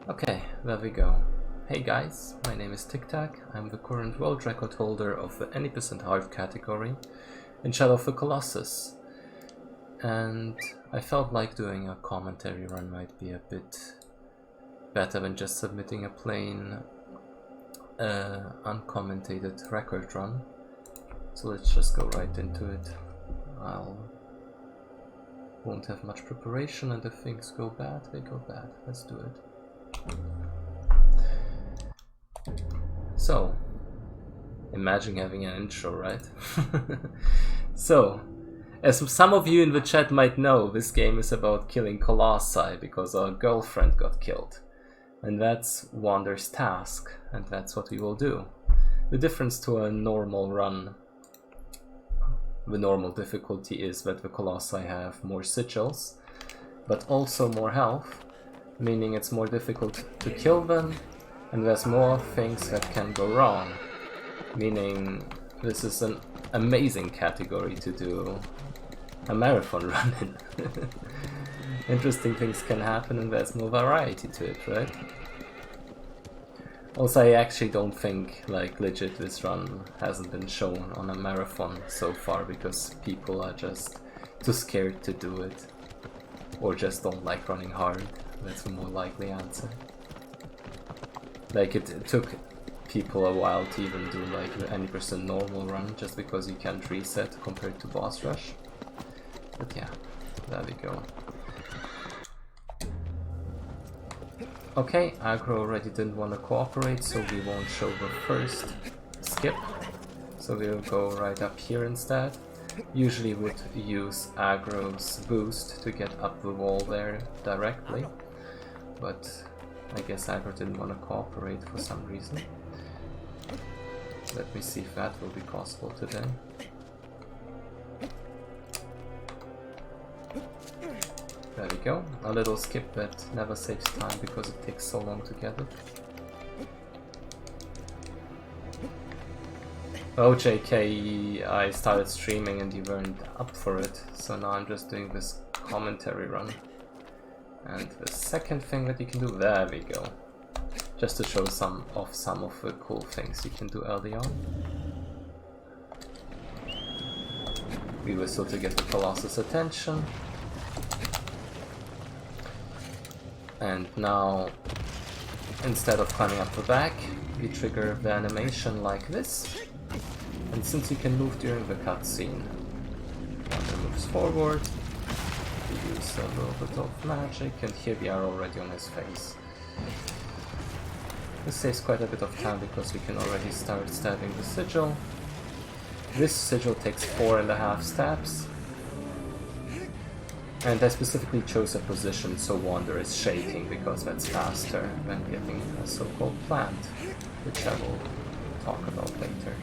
Okay, there we go. Hey guys, my name is TikTak. I'm the current world record holder of the any percent hard category in Shadow of the Colossus. And I felt like doing a commentary run might be a bit better than just submitting a plain uncommentated record run. So let's just go right into it. Won't have much preparation, and if things go bad, they go bad. Let's do it. So, imagine having an intro, right? So, as some of you in the chat might know, this game is about killing Colossi because our girlfriend got killed. And that's Wander's task, and that's what we will do. The difference to a normal run, the normal difficulty is that the Colossi have more sigils, but also more health, meaning it's more difficult to kill them, and there's more things that can go wrong, meaning this is an amazing category to do a marathon run in. Interesting things can happen and there's more variety to it, right? Also, I actually don't think, like, legit this run hasn't been shown on a marathon so far because people are just too scared to do it, or just don't like running hard. That's a more likely answer. Like, it took people a while to even do like the any percent normal run just because you can't reset compared to boss rush. But yeah, there we go. Okay, aggro already didn't want to cooperate, so we won't show the first skip. So we'll go right up here instead. Usually would use aggro's boost to get up the wall there directly, but I guess aggro didn't want to cooperate for some reason. Let me see if that will be possible today. There we go, a little skip that never saves time because it takes so long to get it. Oh JK, I started streaming and you weren't up for it, so now I'm just doing this commentary run. And the second thing that you can do, there we go. Just to show some of the cool things you can do early on. We whistle to get the Colossus' attention. And now, instead of climbing up the back, we trigger the animation like this. And since you can move during the cutscene, Wander moves forward, we use a little bit of magic, and here we are already on his face. This saves quite a bit of time because we can already start stabbing the sigil. This sigil takes 4.5 stabs. And I specifically chose a position so Wander is shaking because that's faster than getting a so-called plant, which I will talk about later.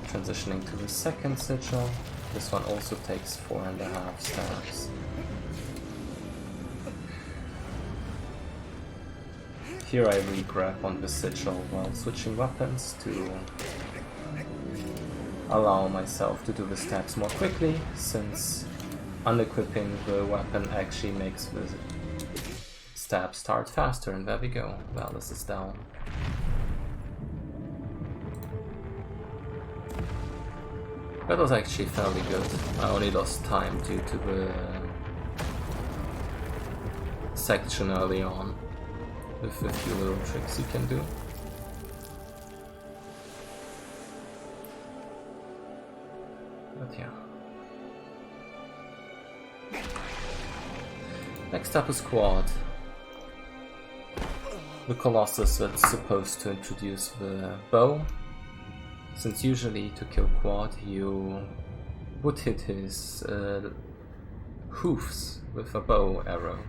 Transitioning to the second sigil, this one also takes 4.5 stabs. Here I re-grab on the sigil while switching weapons to allow myself to do the stabs more quickly, since unequipping the weapon actually makes the stab start faster, and there we go. Well, this is down. That was actually fairly good. I only lost time due to the section early on, with a few little tricks you can do. But yeah. Next up is Quad. The Colossus that's supposed to introduce the bow. Since usually to kill Quad you would hit his hoofs with a bow arrow.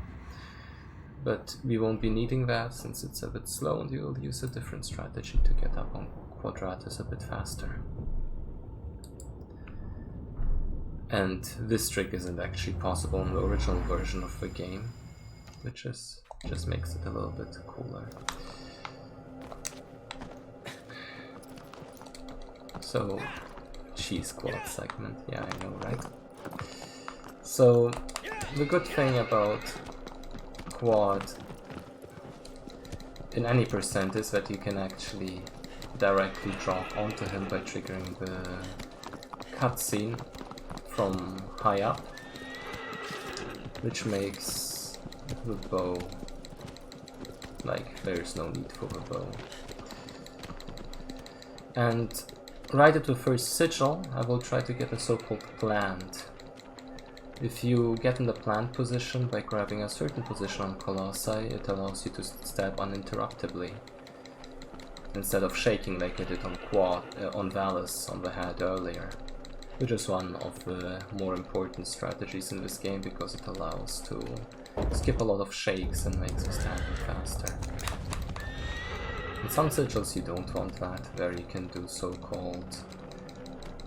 But we won't be needing that since it's a bit slow, and we'll use a different strategy to get up on Quadratus a bit faster. And this trick isn't actually possible in the original version of the game, which just makes it a little bit cooler. So, cheese quad segment, yeah, I know, right? So, the good thing about Quad in any percent is that you can actually directly drop onto him by triggering the cutscene from high up, which makes the bow, like, there's no need for the bow. And right at the first sigil, I will try to get a so-called plant. If you get in the plant position by grabbing a certain position on Colossi, it allows you to stab uninterruptedly, instead of shaking like I did on on Valus on the head earlier, which is one of the more important strategies in this game because it allows to skip a lot of shakes and makes the stabbing faster. In some sigils you don't want that, where you can do so-called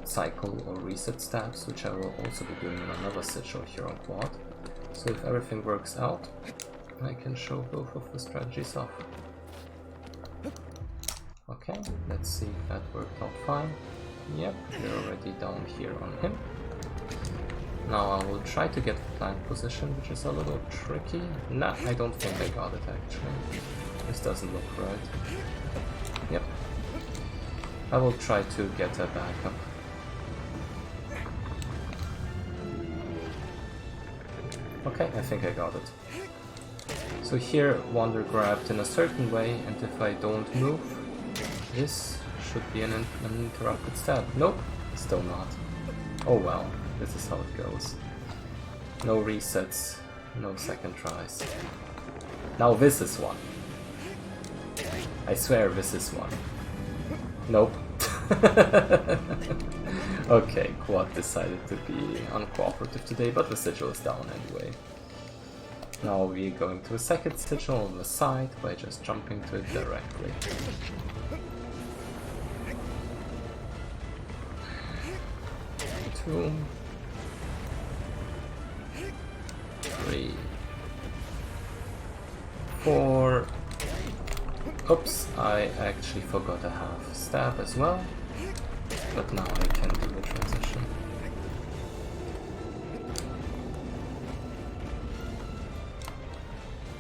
cycle or reset stabs, which I will also be doing in another sigil here on quad. So if everything works out, I can show both of the strategies off. Okay, let's see if that worked out fine. Yep, we're already down here on him. Now I will try to get the plant position, which is a little tricky. Nah, I don't think I got it actually. This doesn't look right. Yep. I will try to get a backup. Okay, I think I got it. So here, wander grabbed in a certain way, and if I don't move, this should be an uninterrupted stab. Nope, still not. Oh well, this is how it goes. No resets, no second tries. Now this is one. I swear this is one. Nope. Okay, Quad decided to be uncooperative today, but the sigil is down anyway. Now we're going to a second sigil on the side by just jumping to it directly. 2, 3, 4. Oops, I actually forgot a half stab as well, but now I can do the transition.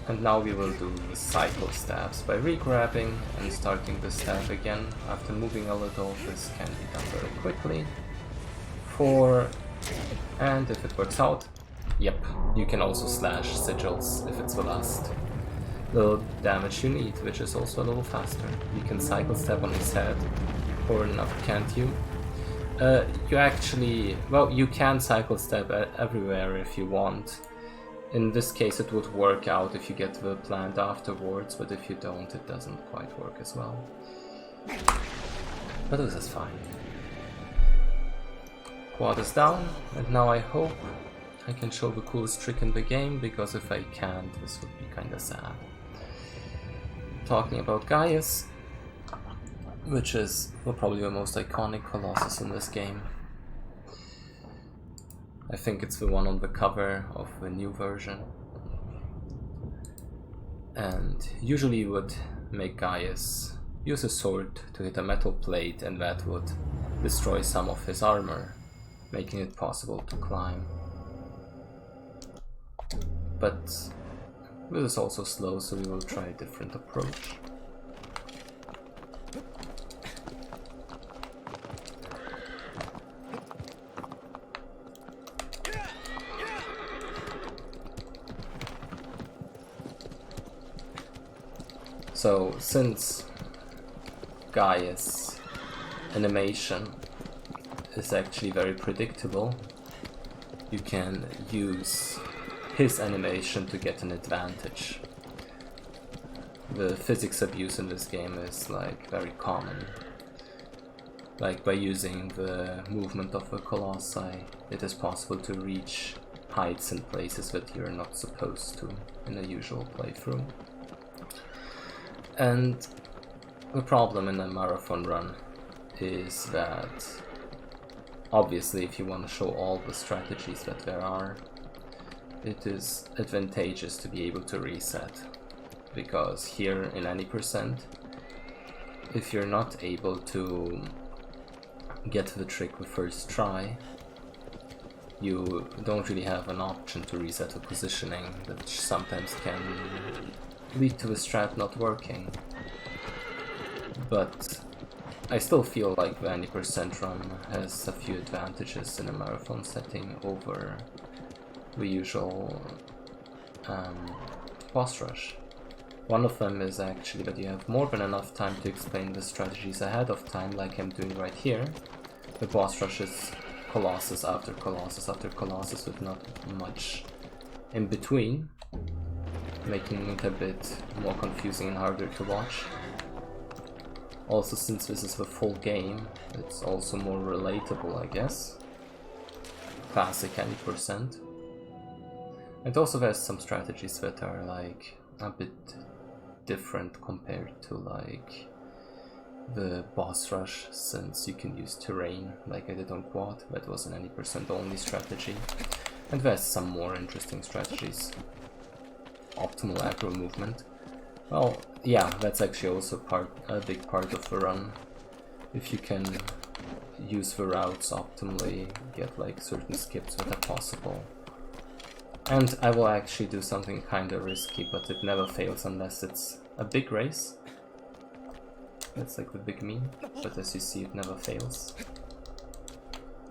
And now we will do the cycle stabs by re-grabbing and starting the stab again. After moving a little, this can be done very quickly. 4, and if it works out, yep, you can also slash sigils if it's the last little damage you need, which is also a little faster. You can cycle stab on his head, or not, can't you? You actually, well, you can cycle stab everywhere if you want. In this case it would work out if you get the plant afterwards, but if you don't, it doesn't quite work as well. But this is fine. Quad is down, and now I hope I can show the coolest trick in the game, because if I can't, this would be kinda sad. Talking about Gaius, which is probably the most iconic Colossus in this game. I think it's the one on the cover of the new version. And usually you would make Gaius use a sword to hit a metal plate, and that would destroy some of his armor, making it possible to climb. But this is also slow, so we will try a different approach. So, since Gaius' animation is actually very predictable, you can use his animation to get an advantage. The physics abuse in this game is like very common. Like by using the movement of the Colossi, it is possible to reach heights and places that you're not supposed to in a usual playthrough. And the problem in a marathon run is that obviously if you want to show all the strategies that there are, it is advantageous to be able to reset, because here in any percent, if you're not able to get the trick the first try, you don't really have an option to reset the positioning, which sometimes can lead to a strat not working. But I still feel like the 90% run has a few advantages in a marathon setting over the usual boss rush. One of them is actually that you have more than enough time to explain the strategies ahead of time, like I'm doing right here. The boss rush is Colossus after Colossus after Colossus with not much in between, making it a bit more confusing and harder to watch. Also, since this is the full game, it's also more relatable, I guess. Classic 90%. And also there's some strategies that are like a bit different compared to like the boss rush, since you can use terrain like I did on quad. That was an 90% only strategy. And there's some more interesting strategies. Optimal aggro movement. Well, yeah, that's actually also a big part of the run. If you can use the routes optimally, get like certain skips that are possible. And I will actually do something kinda risky, but it never fails unless it's a big race. That's like the big meme, but as you see, it never fails.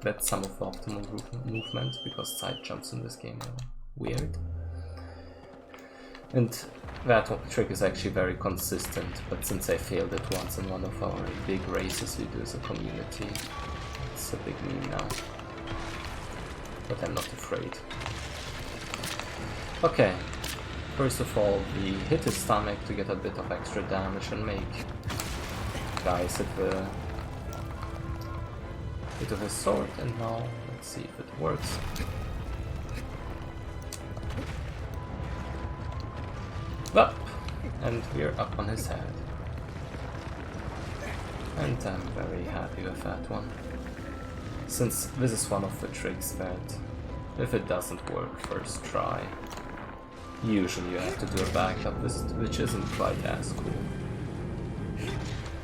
That's some of the optimal movement, because side jumps in this game are weird. And that trick is actually very consistent, but since I failed it once in one of our big races we do as a community, it's a big meme now. But I'm not afraid. Okay, first of all, we hit his stomach to get a bit of extra damage and make guys hit of his sword, and now let's see if it works. Up! And we're up on his head. And I'm very happy with that one. Since this is one of the tricks that, if it doesn't work first try, usually you have to do a backup, which isn't quite as cool.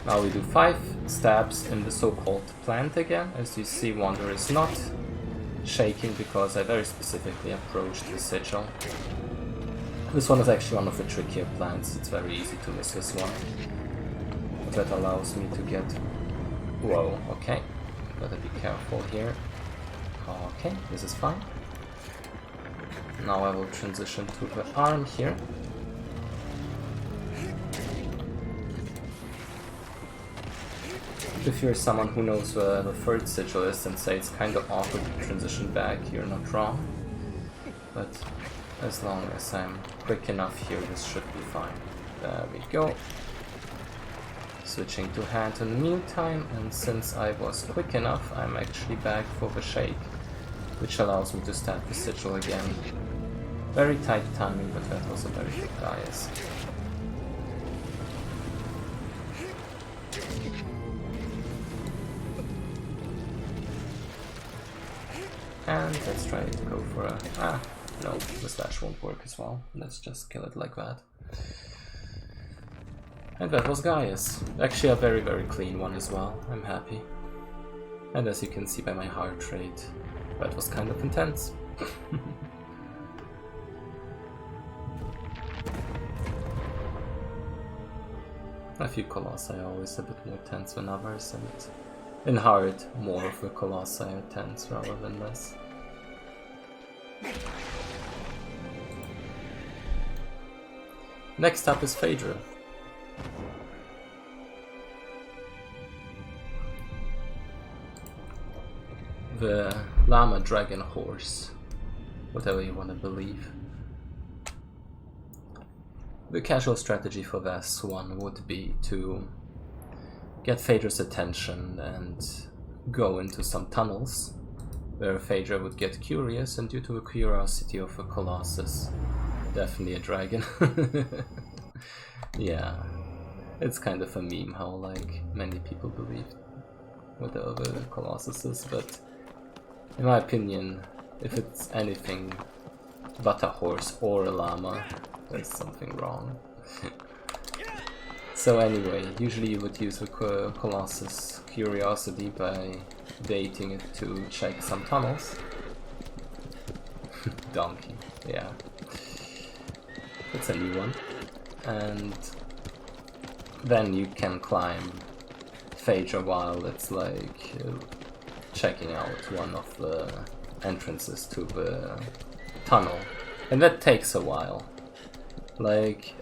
Now we do 5 stabs in the so-called plant again. As you see, Wander is not shaking because I very specifically approached the sigil. This one is actually one of the trickier plants, it's very easy to miss this one. But that allows me to get... Whoa, okay. Gotta be careful here. Okay, this is fine. Now I will transition to the arm here. If you're someone who knows where the third sigil is and say it's kind of awkward to transition back, you're not wrong. But as long as I'm quick enough here, this should be fine. There we go. Switching to hand in the meantime, and since I was quick enough, I'm actually back for the shake, which allows me to stab the sigil again. Very tight timing, but that was a very good bias. And let's try to go for a... no, the slash won't work as well. Let's just kill it like that. And that was Gaius. Actually a very, very clean one as well. I'm happy. And as you can see by my heart rate, that was kind of intense. A few Colossi are always a bit more tense than others, and in hard, more of the Colossi are tense rather than less. Next up is Phaedra. The llama dragon horse, whatever you want to believe. The casual strategy for this one would be to get Phaedra's attention and go into some tunnels where Phaedra would get curious, and due to the curiosity of a Colossus, definitely a dragon. Yeah, it's kind of a meme how like many people believe whatever the Colossus is, but in my opinion, if it's anything but a horse or a llama, there's something wrong. So anyway, usually you would use the Colossus curiosity by baiting it to check some tunnels. Donkey, yeah. That's a new one. and then you can climb Phaedra while it's like checking out one of the entrances to the tunnel, and that takes a while. Like,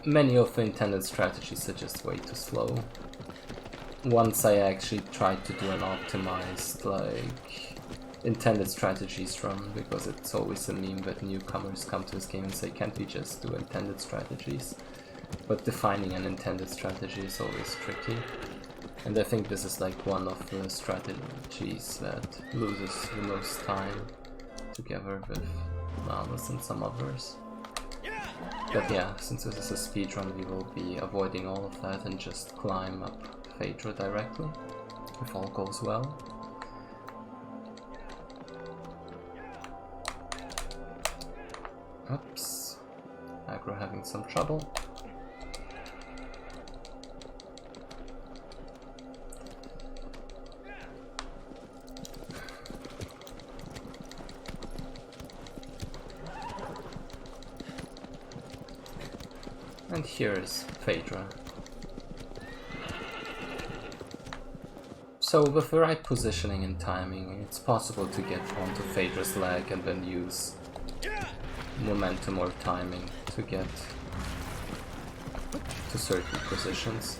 many of the intended strategies are just way too slow. Once I actually tried to do an optimized, like, intended strategies run, because it's always a meme that newcomers come to this game and say, can't we just do intended strategies? But defining an intended strategy is always tricky. And I think this is like one of the strategies that loses the most time, together with Malus and some others. But yeah, since this is a speedrun, we will be avoiding all of that and just climb up Phaedra directly, if all goes well. Oops, aggro having some trouble. And here is Phaedra. So with the right positioning and timing, it's possible to get onto Phaedra's leg and then use momentum or timing to get to certain positions.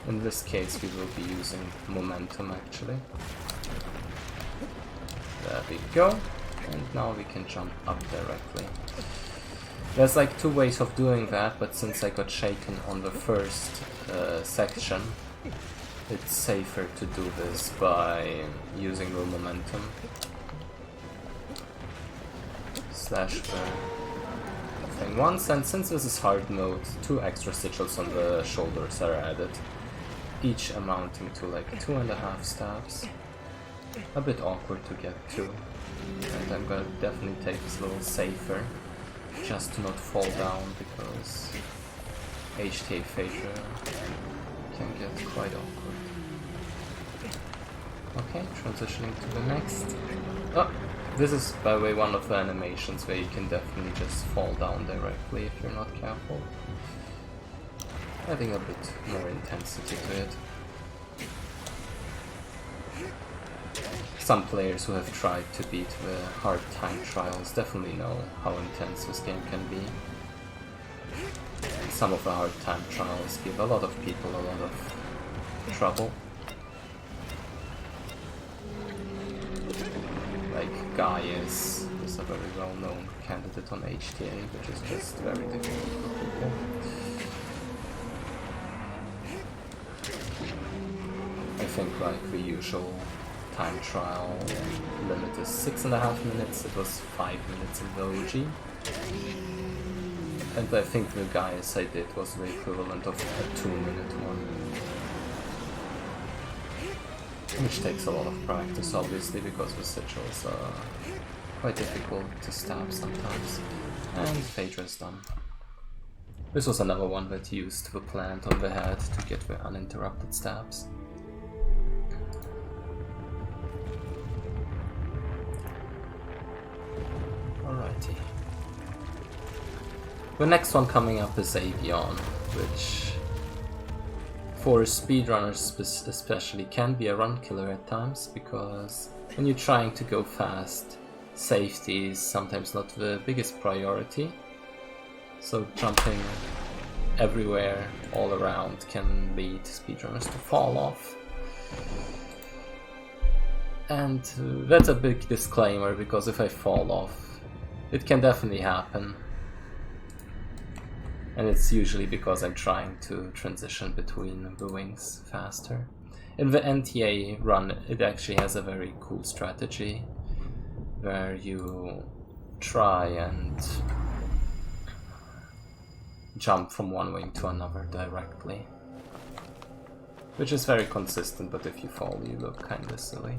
In this case we will be using momentum actually. There we go, and now we can jump up directly. There's like two ways of doing that, but since I got shaken on the first section, it's safer to do this by using the momentum. Slash the thing once, and since this is hard mode, 2 extra sigils on the shoulders are added, each amounting to like 2.5 stabs. A bit awkward to get to, and I'm gonna definitely take this a little safer, just to not fall down, because HTA Phaedra can get quite awkward. Okay, transitioning to the next. Oh, this is, by the way, one of the animations where you can definitely just fall down directly if you're not careful. Adding a bit more intensity to it. Some players who have tried to beat the hard time trials definitely know how intense this game can be. Some of the hard time trials give a lot of people a lot of trouble. Like Gaius is a very well-known candidate on HTA, which is just very difficult for people. I think like the usual time trial limit is 6.5 minutes, it was 5 minutes in the OG. And I think the Gaius I did was the equivalent of a 2-minute one. Which takes a lot of practice, obviously, because the sigils are quite difficult to stab sometimes. And Phaedra's done. This was another one that used the plant on the head to get the uninterrupted stabs. Alrighty. The next one coming up is Avion, which for speedrunners especially can be a run killer at times, because when you're trying to go fast, safety is sometimes not the biggest priority. So jumping everywhere, all around, can lead speedrunners to fall off. And that's a big disclaimer, because if I fall off, it can definitely happen. And it's usually because I'm trying to transition between the wings faster. In the NTA run, it actually has a very cool strategy where you try and jump from one wing to another directly. Which is very consistent, but if you fall, you look kinda silly.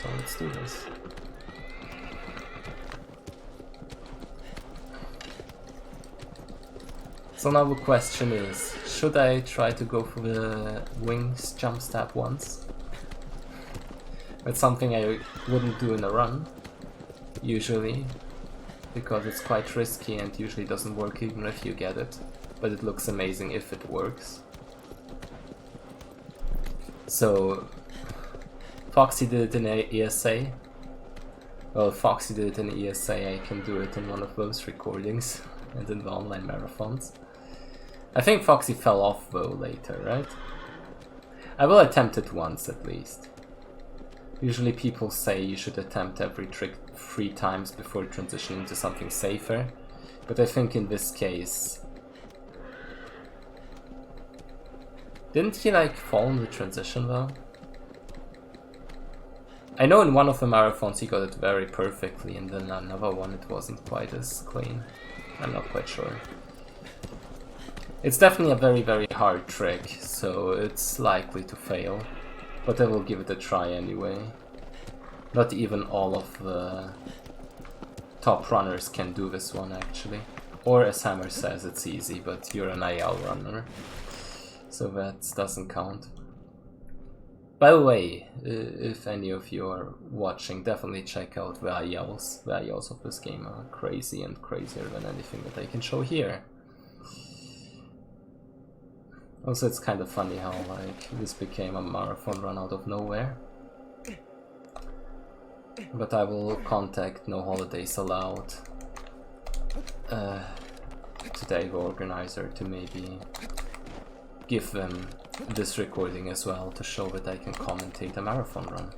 So let's do this. So now the question is, should I try to go for the wings jump stab once? It's something I wouldn't do in a run, usually, because it's quite risky and usually doesn't work even if you get it, but it looks amazing if it works. So, Foxy did it in ESA. Well, if Foxy did it in ESA, I can do it in one of those recordings and in the online marathons. I think Foxy fell off though later, right? I will attempt it once at least. Usually people say you should attempt every trick 3 times before transitioning to something safer, but I think in this case... Didn't he like fall in the transition though? I know in one of the marathons he got it very perfectly, and then another one it wasn't quite as clean. I'm not quite sure. It's definitely a very, very hard trick, so it's likely to fail. But I will give it a try anyway. Not even all of the top runners can do this one actually. Or as Hammer says, it's easy, but you're an IL runner. So that doesn't count. By the way, if any of you are watching, definitely check out the ILs. The ILs of this game are crazy and crazier than anything that I can show here. Also, it's kind of funny how like this became a marathon run out of nowhere. But I will contact No Holidays Allowed today, the organizer, to maybe give them this recording as well to show that I can commentate a marathon run.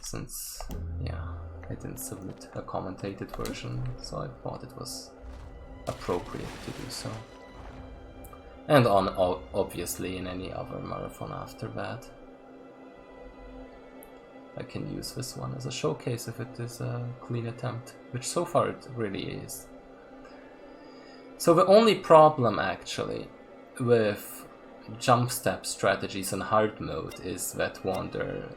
Since, yeah, I didn't submit a commentated version, so I thought it was appropriate to do so. And on obviously in any other marathon after that. I can use this one as a showcase if it is a clean attempt, which so far it really is. So the only problem actually with jump step strategies in hard mode is that Wander,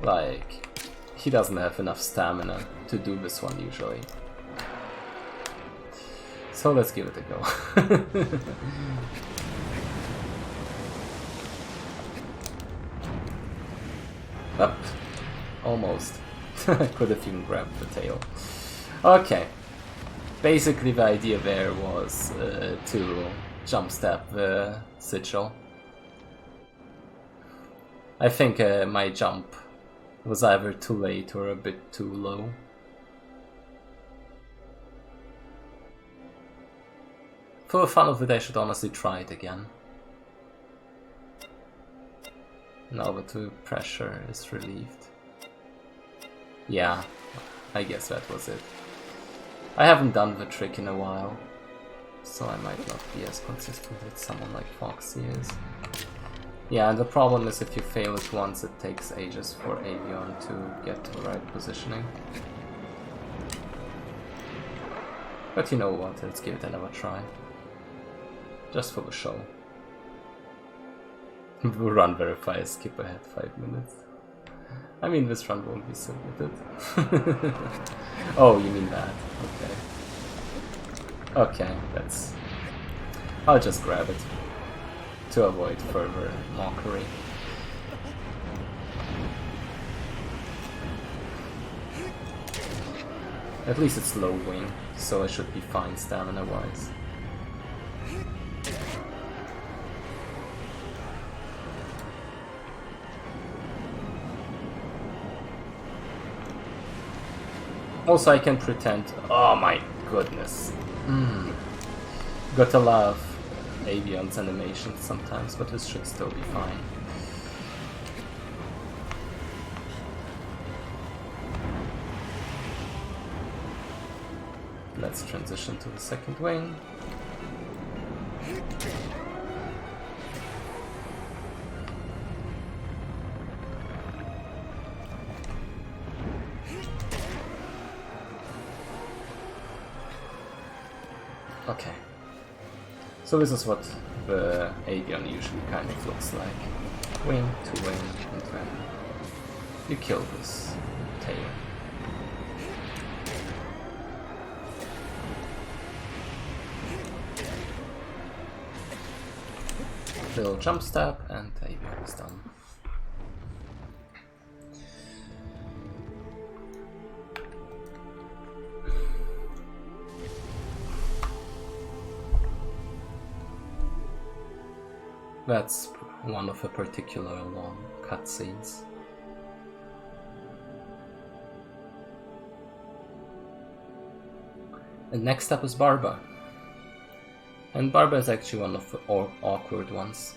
like, he doesn't have enough stamina to do this one usually. So let's give it a go. Up, almost. Could have even grabbed the tail. Okay. Basically the idea there was to jump step the sigil. I think my jump was either too late or a bit too low. For the fun of it, I should honestly try it again. Now that the pressure is relieved. Yeah, I guess that was it. I haven't done the trick in a while, so I might not be as consistent as someone like Foxy is. Yeah, and the problem is if you fail it once, it takes ages for Avion to get to the right positioning. But you know what, let's give it another try. Just for the show. We'll run verify, skip ahead 5 minutes. I mean, this run won't be submitted. Oh, you mean that? Okay. Okay, that's... I'll just grab it to avoid further mockery. At least it's low wing, so I should be fine stamina-wise. Also, I can pretend. Oh my goodness. Gotta love Avion's animations sometimes, but this should still be fine. Let's transition to the second wing. Okay, so this is what the Avion usually kind of looks like. Wing to wing, and then you kill this tail. little jump step, and ABM is done. That's one of a particular long cutscenes. And next up is Barba. And Barba is actually one of the awkward ones.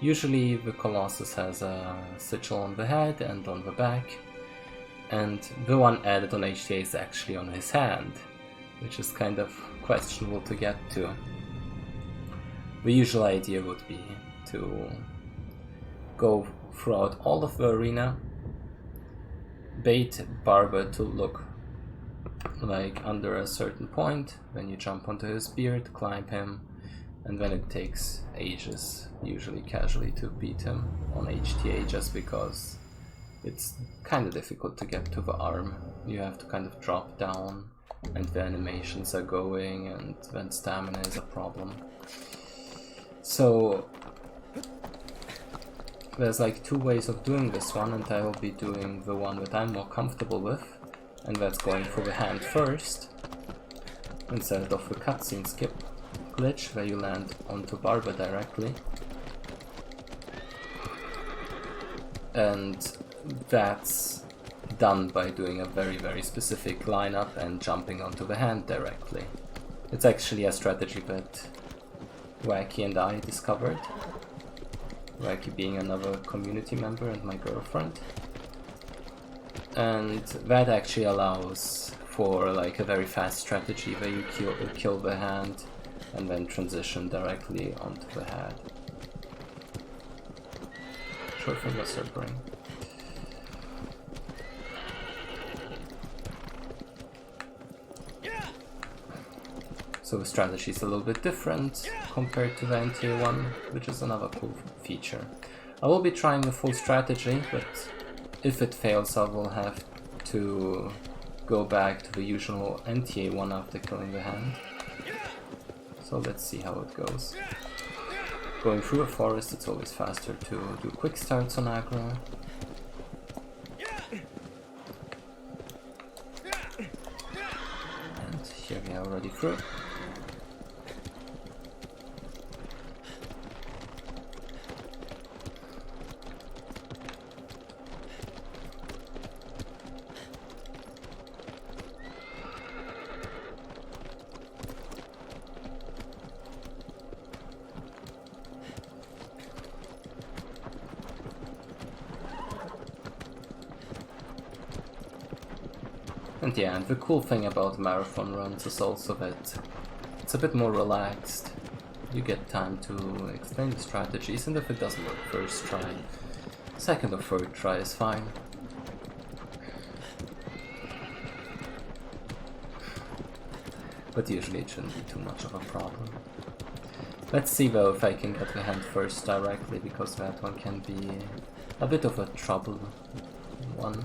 Usually the Colossus has a sigil on the head and on the back, and the one added on HTA is actually on his hand, which is kind of questionable to get to. The usual idea would be to go throughout all of the arena, bait Barba to look like under a certain point, then you jump onto his beard, climb him, and then it takes ages, usually casually, to beat him on HTA, just because it's kind of difficult to get to the arm. You have to kind of drop down, and the animations are going, and then stamina is a problem. So there's like two ways of doing this one, and I will be doing the one that I'm more comfortable with, and that's going for the hand first, instead of the cutscene skip glitch where you land onto Barba directly. And that's done by doing a very specific lineup and jumping onto the hand directly. It's actually a strategy that Wacky and I discovered. Wacky being another community member and my girlfriend. And that actually allows for like a very fast strategy where you kill the hand and then transition directly onto the head. Short finger circling. So the strategy is a little bit different compared to the NTA one, which is another cool feature. I will be trying the full strategy, but if it fails I will have to go back to the usual NTA one after killing the hand. So let's see how it goes. Going through a forest, it's always faster to do quick starts on aggro. And here we are already through. And yeah, and the cool thing about marathon runs is also that it's a bit more relaxed. You get time to explain the strategies, and if it doesn't work first try, second or third try is fine. But usually it shouldn't be too much of a problem. Let's see though if I can get the hand first directly, because that one can be a bit of a trouble one.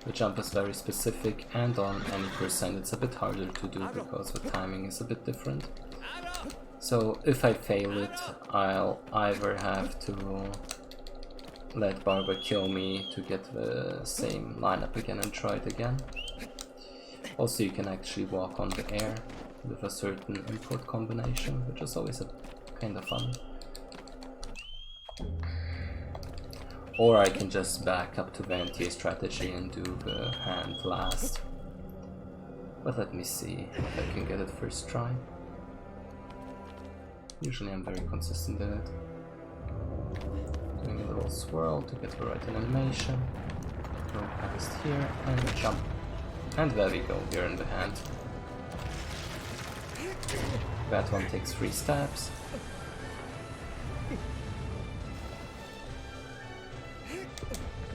The jump is very specific, and on any percent it's a bit harder to do because the timing is a bit different. So if I fail it, I'll either have to let Barba kill me to get the same lineup again and try it again. Also you can actually walk on the air with a certain input combination, which is always a kind of fun. Or I can just back up to the NTA strategy and do the hand last. But let me see if I can get it first try. Usually I'm very consistent in it. Doing a little swirl to get the right animation. Go past here and jump. And there we go, we're in the hand. That one takes 3 stabs.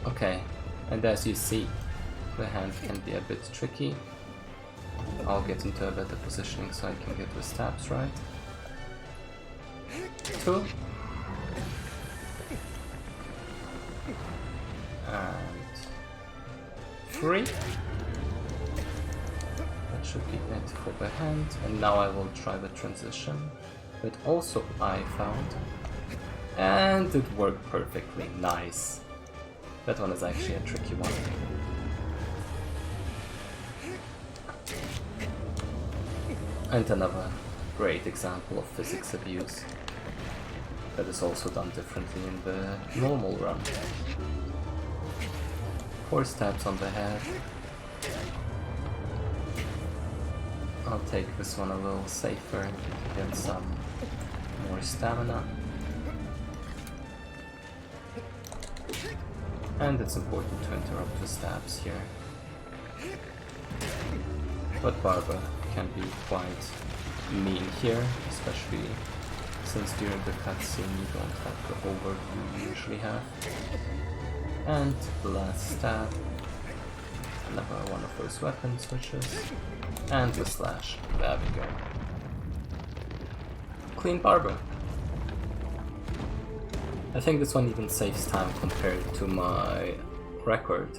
Okay, and as you see, the hand can be a bit tricky. I'll get into a better positioning so I can get the stabs right. 2. And 3. That should be it for the hand, and now I will try the transition. but also I found. And it worked perfectly, nice. That one is actually a tricky one. And another great example of physics abuse that is also done differently in the normal run. 4 stabs on the head. I'll take this one a little safer to get some more stamina. And it's important to interrupt the stabs here. But Barba can be quite mean here, especially since during the cutscene you don't have the overview you usually have. And the last stab, another one of those weapon switches, and the slash. There we go. Clean Barba. I think this one even saves time compared to my record,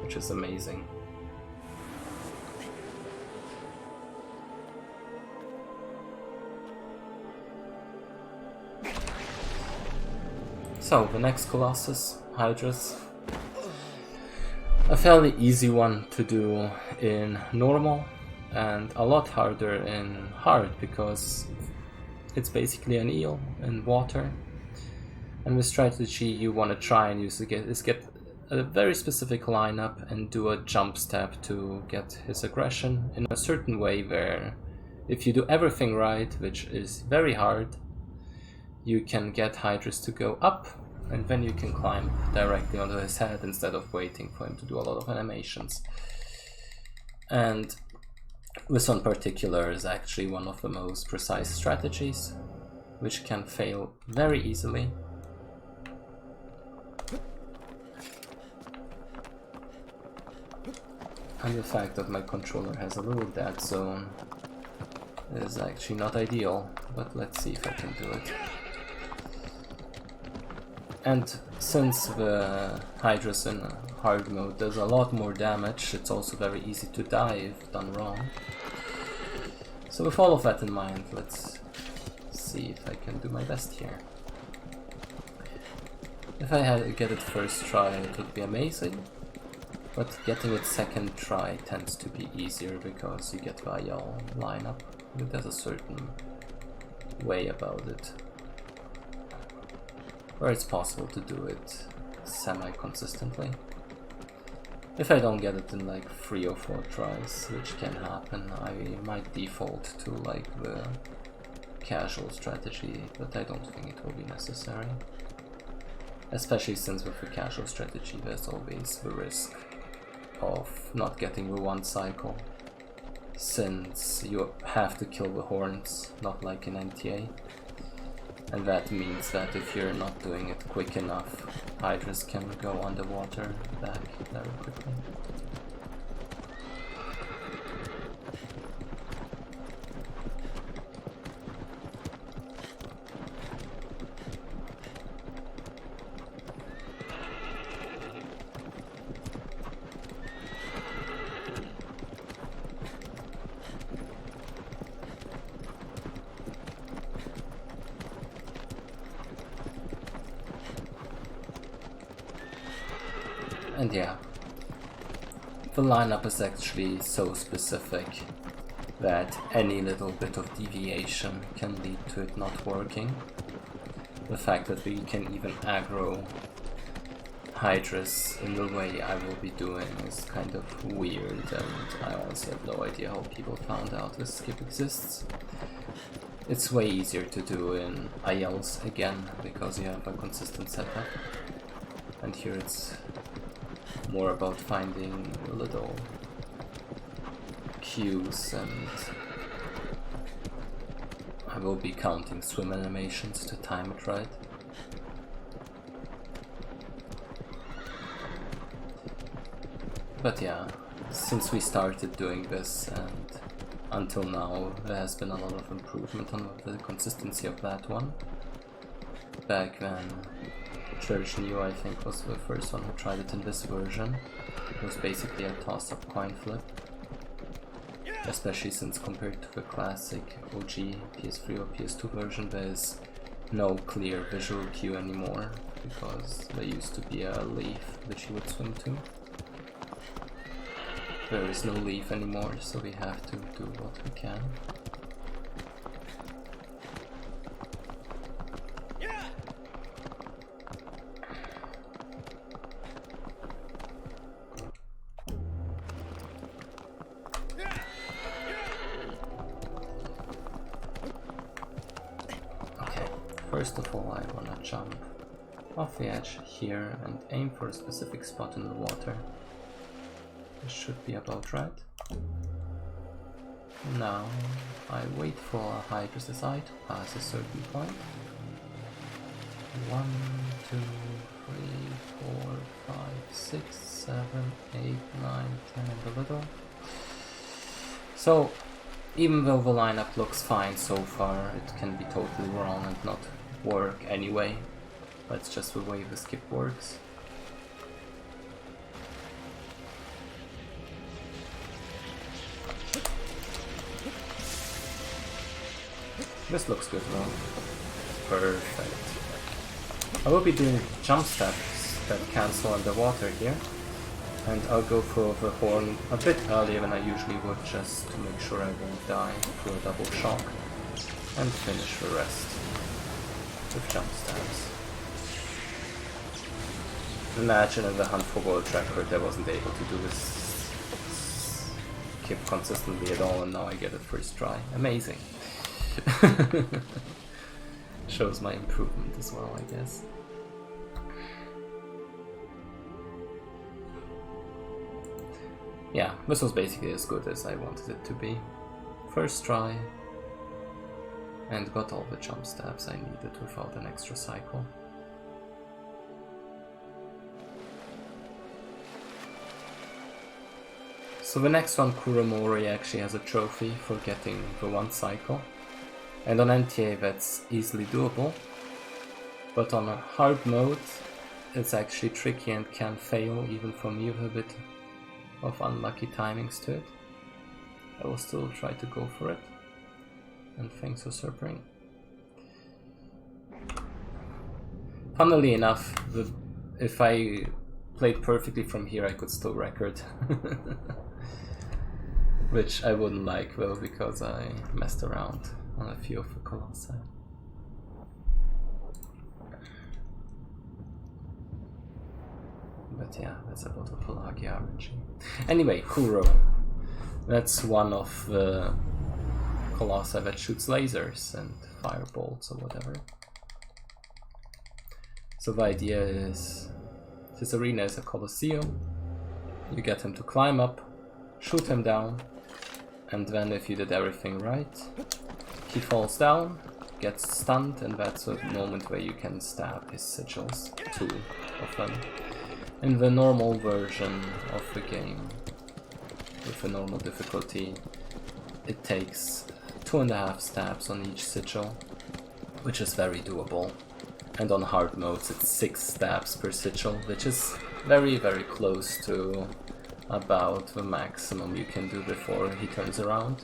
which is amazing. So, the next Colossus, Hydras. A fairly easy one to do in normal, and a lot harder in hard, because it's basically an eel in water. And the strategy you want to try and use is get a very specific lineup and do a jump step to get his aggression in a certain way where if you do everything right, which is very hard, you can get Hydras to go up, and then you can climb directly onto his head instead of waiting for him to do a lot of animations. And this one particular is actually one of the most precise strategies, which can fail very easily. And the fact that my controller has a little dead zone is actually not ideal, but let's see if I can do it. And since the Hydras in hard mode does a lot more damage, it's also very easy to die if done wrong. So with all of that in mind, let's see if I can do my best here. If I had to get it first try, it would be amazing. But getting it second try tends to be easier because you get the IL lineup. There's a certain way about it where it's possible to do it semi-consistently. If I don't get it in like 3 or 4 tries, which can happen, I might default to like the casual strategy, but I don't think it will be necessary. Especially since with the casual strategy there's always the risk of not getting the one cycle, since you have to kill the horns, not like in NTA. And that means that if you're not doing it quick enough, Hydras can go underwater back very quickly. And yeah, the lineup is actually so specific that any little bit of deviation can lead to it not working. The fact that we can even aggro Hydras in the way I will be doing is kind of weird, and I honestly have no idea how people found out this skip exists. It's way easier to do in ILs again, because you have a consistent setup, and here it's more about finding little cues, and I will be counting swim animations to time it right. But yeah, since we started doing this and until now, there has been a lot of improvement on the consistency of that one. Back then, Church New, I think, was the first one who tried it in this version. It was basically a toss-up coin flip. Especially since compared to the classic OG PS3 or PS2 version, there's no clear visual cue anymore, because there used to be a leaf which you would swim to. There is no leaf anymore, so we have to do what we can. First of all, I wanna jump off the edge here and aim for a specific spot in the water. This should be about right. Now I wait for a hydrous eye to pass a certain point. 1, 2, 3, 4, 5, 6, 7, 8, 9, 10 and a little. So even though the lineup looks fine so far, it can be totally wrong and not work anyway. That's just the way the skip works. This looks good though. Perfect. I will be doing jump steps that cancel underwater here. And I'll go for the horn a bit earlier than I usually would, just to make sure I won't die through a double shock. And finish the rest with jump stabs. Imagine in the hunt for world record I wasn't able to do this skip consistently at all, and now I get it first try. Amazing. Shows my improvement as well, I guess. Yeah, this was basically as good as I wanted it to be. First try, and got all the jump stabs I needed without an extra cycle. So the next one, Kuromori, actually has a trophy for getting the one cycle. And on NTA that's easily doable. But on a hard mode, it's actually tricky and can fail even for me with a bit of unlucky timings to it. I will still try to go for it. And thanks for Serpering. Funnily enough, if I played perfectly from here, I could still record. Which I wouldn't like though, because I messed around on a few of the Colossi. But yeah, that's about the Pelagi RNG. Anyway, Kuro. That's one of the Colossi that shoots lasers and firebolts or whatever. So the idea is, this arena is a Colosseum. You get him to climb up, shoot him down, and then if you did everything right, he falls down, gets stunned, and that's a moment where you can stab his sigils, 2 of them. In the normal version of the game, with a normal difficulty, it takes 2.5 stabs on each sigil, which is very doable. And on hard modes it's 6 stabs per sigil, which is very, very close to about the maximum you can do before he turns around.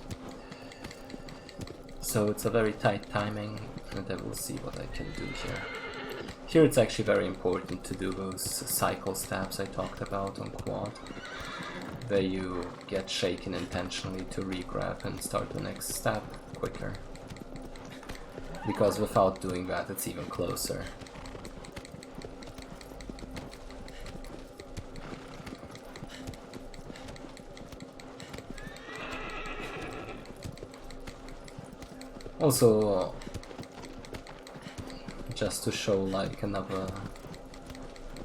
So it's a very tight timing, and I will see what I can do here. Here it's actually very important to do those cycle stabs I talked about on quad, where you get shaken intentionally to re-grab and start the next stab quicker. Because without doing that it's even closer. Also, just to show like another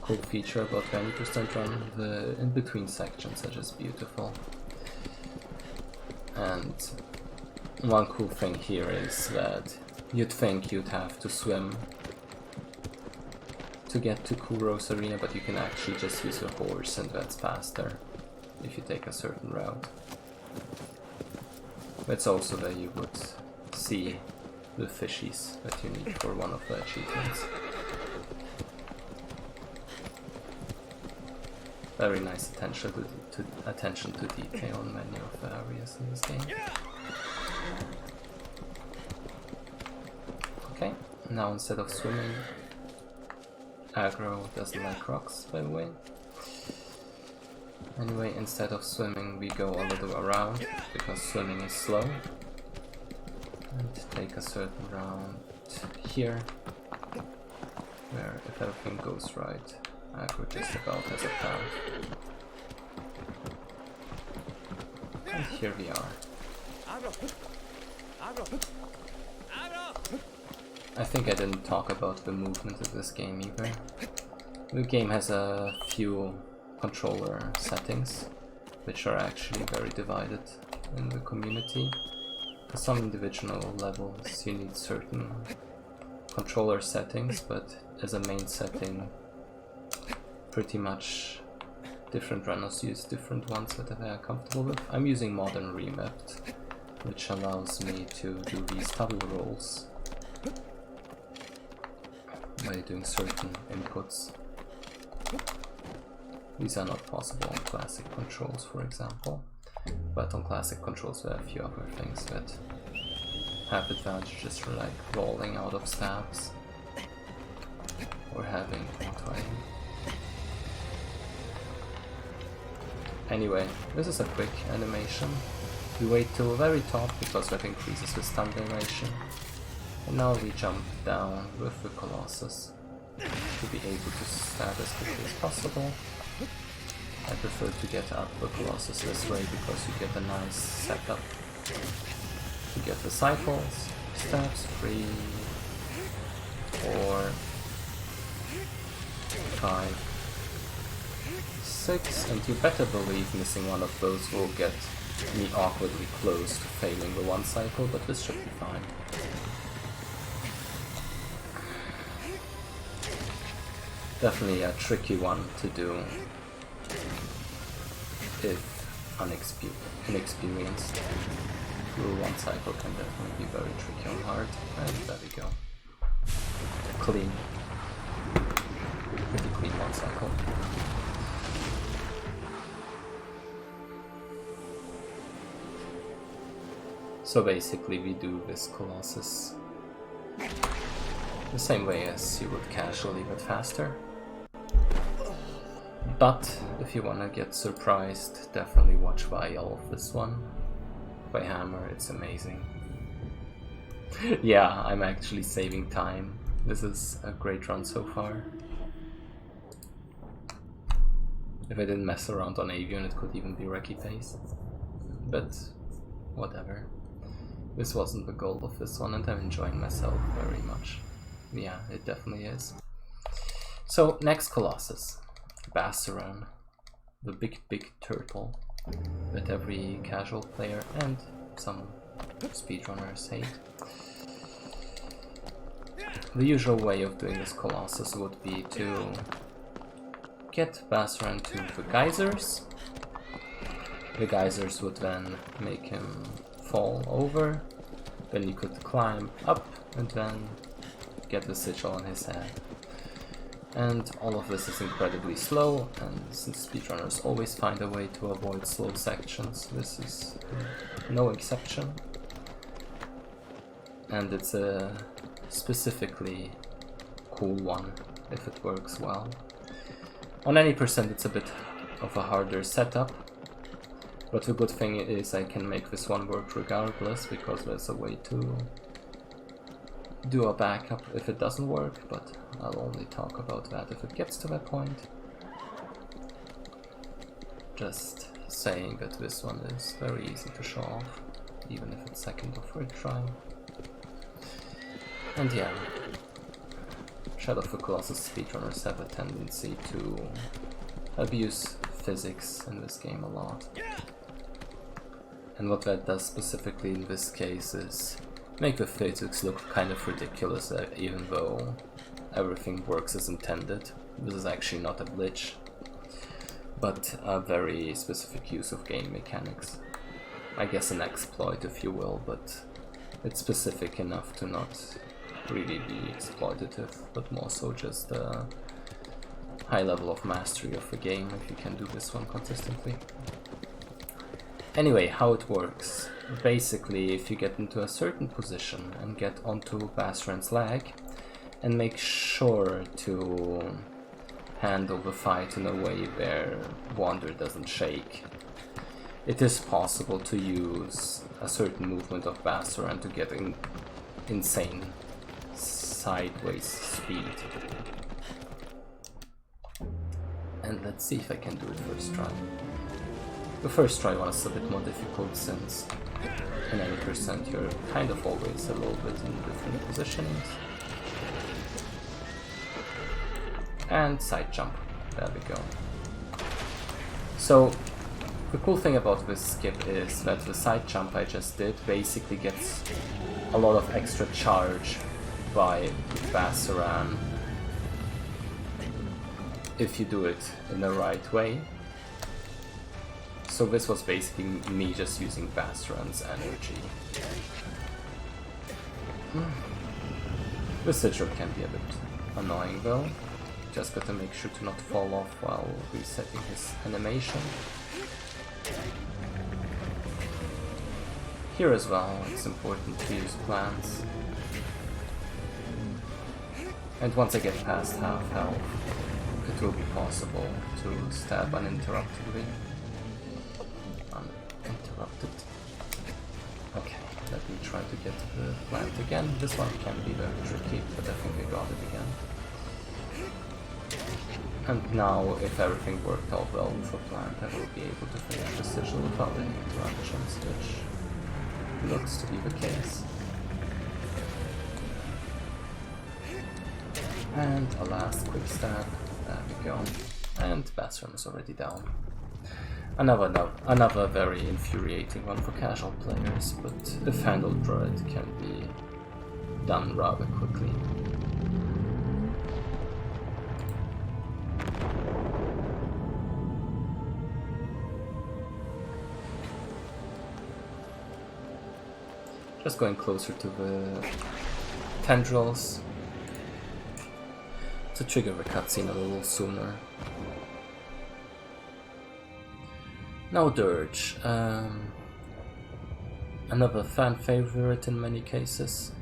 cool feature about 20% run, the in-between sections are just beautiful. And one cool thing here is that you'd think you'd have to swim to get to Kuro's arena, but you can actually just use a horse, and that's faster if you take a certain route. That's also where you would see the fishies that you need for one of the achievements. Very nice attention to detail in many of the areas in this game. Okay, now instead of swimming, aggro doesn't like rocks, by the way. Anyway, instead of swimming we go a little around, because swimming is slow. And take a certain route here, where if everything goes right, aggro just about has a path. And here we are. I think I didn't talk about the movement of this game either. The game has a few controller settings, which are actually very divided in the community. For some individual levels you need certain controller settings, but as a main setting pretty much different runners use different ones that they are comfortable with. I'm using Modern Remapped, which allows me to do these double rolls by doing certain inputs. These are not possible on classic controls, for example, but on classic controls there are a few other things that have advantages, for like rolling out of stabs or having auto-aim. Anyway, this is a quick animation. We wait till the very top because that increases the stun duration. And now we jump down with the Colossus to be able to stab as quickly as possible. I prefer to get up the Colossus this way because you get a nice setup to get the cycles, stabs, 3, 4, 5, 6, and you better believe missing one of those will get me awkwardly close to failing the one cycle, but this should be fine. Definitely a tricky one to do if inexperienced. Through one cycle can definitely be very tricky on hard, and there we go. Clean. Pretty clean one cycle. So basically we do this Colossus the same way as you would casually, but faster. But if you wanna get surprised, definitely watch Vial of this one. By Hammer, it's amazing. Yeah, I'm actually saving time. This is a great run so far. If I didn't mess around on Avian, it could even be Wrecky Pace. But whatever. This wasn't the goal of this one, and I'm enjoying myself very much. Yeah, it definitely is. So, next Colossus. Bassaran. The big turtle that every casual player and some speedrunners hate. The usual way of doing this Colossus would be to get Bassaran to the geysers. The geysers would then make him fall over, then you could climb up and then get the sigil on his head. And all of this is incredibly slow, and since speedrunners always find a way to avoid slow sections, this is no exception. And it's a specifically cool one if it works well. On any percent it's a bit of a harder setup, but the good thing is I can make this one work regardless, because there's a way to do a backup if it doesn't work, but I'll only talk about that if it gets to that point. Just saying that this one is very easy to show off, even if it's second or third try. And yeah, Shadow of the Colossus speedrunners have a tendency to abuse physics in this game a lot. And what that does specifically in this case is make the physics look kind of ridiculous, even though everything works as intended. This is actually not a glitch, but a very specific use of game mechanics. I guess an exploit, if you will, but it's specific enough to not really be exploitative, but more so just high level of mastery of a game if you can do this one consistently. Anyway, how it works. Basically, if you get into a certain position and get onto Basran's leg, and make sure to handle the fight in a way where Wander doesn't shake, it is possible to use a certain movement of Basran to get insane sideways speed. And let's see if I can do it first try. The first try one is a bit more difficult since in 80% you're kind of always a little bit in different positionings. And side jump, there we go. So the cool thing about this skip is that the side jump I just did basically gets a lot of extra charge by Basran if you do it in the right way. So this was basically me just using Basran's energy. The sigil can be a bit annoying though. Just gotta make sure to not fall off while resetting his animation. Here as well, it's important to use plants. And once I get past half health, it will be possible to stab uninterruptedly. Uninterrupted. Okay, let me try to get the plant again. This one can be very tricky, but I think I got it again. And now, if everything worked out well with the plant, I will be able to finish the sigil without any interruptions, which looks to be the case. And a last quick stab, there we go. And Basran is already down. Another very infuriating one for casual players, but if handled right, can be done rather quickly. Just going closer to the tendrils to trigger the cutscene a little sooner. Now Dirge, another fan favorite in many cases.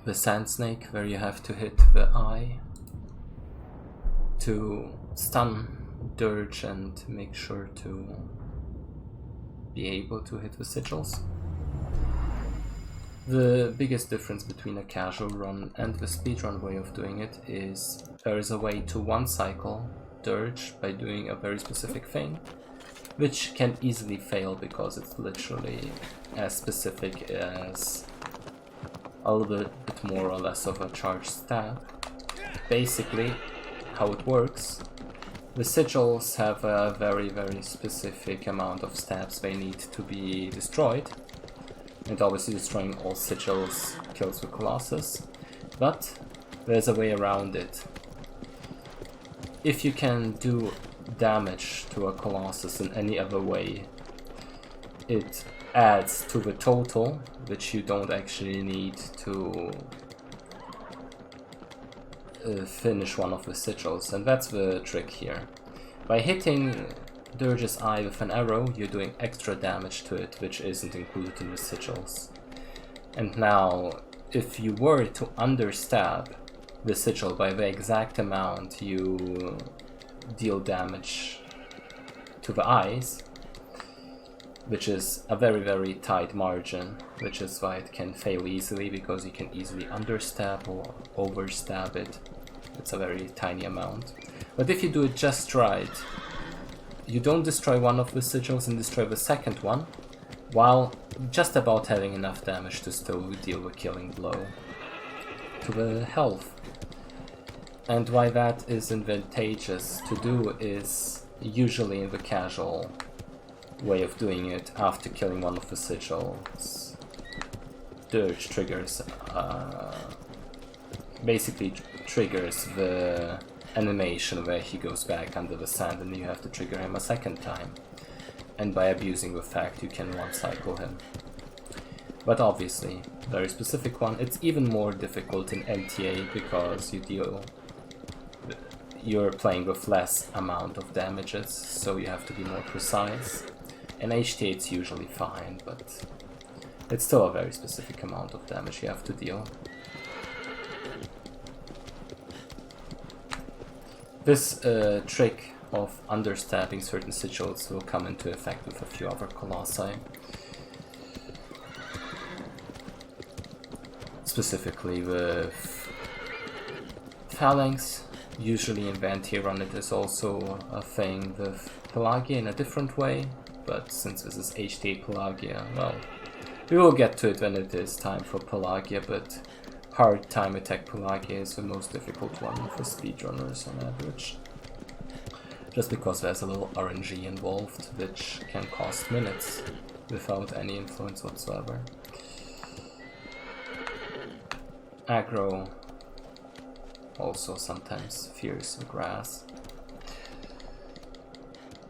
The Sand Snake, where you have to hit the eye to stun Dirge and make sure to be able to hit the sigils. The biggest difference between a casual run and the speedrun way of doing it is there is a way to one cycle Dirge by doing a very specific thing, which can easily fail because it's literally as specific as a little bit more or less of a charged stab. Basically, how it works, the sigils have a very specific amount of stabs they need to be destroyed, and obviously destroying all sigils kills the Colossus, but there's a way around it. If you can do damage to a Colossus in any other way, it adds to the total, which you don't actually need to finish one of the sigils, and that's the trick here. By hitting Dirge's eye with an arrow, you're doing extra damage to it, which isn't included in the sigils. And now, if you were to understab the sigil by the exact amount you deal damage to the eyes, which is a very tight margin, which is why it can fail easily, because you can easily understab or overstab it. It's a very tiny amount. But if you do it just right, you don't destroy one of the sigils and destroy the second one, while just about having enough damage to still deal a killing blow to the health. And why that is advantageous to do is usually in the casual way of doing it, after killing one of the sigils, Dirge triggers, basically triggers the animation where he goes back under the sand and you have to trigger him a second time. And by abusing the fact you can one cycle him. But obviously, very specific one. It's even more difficult in LTA because you're playing with less amount of damages, so you have to be more precise. In HTA it's usually fine, but it's still a very specific amount of damage you have to deal. This trick of understabbing certain sigils will come into effect with a few other Colossi. Specifically with Phalanx. Usually in Vantiran it is also a thing with Pelagia in a different way, but since this is HTA Pelagia, well, we will get to it when it is time for Pelagia, but hard time attack Pelagia is the most difficult one for speedrunners on average. Just because there's a little RNG involved, which can cost minutes without any influence whatsoever. Aggro also sometimes fears the grass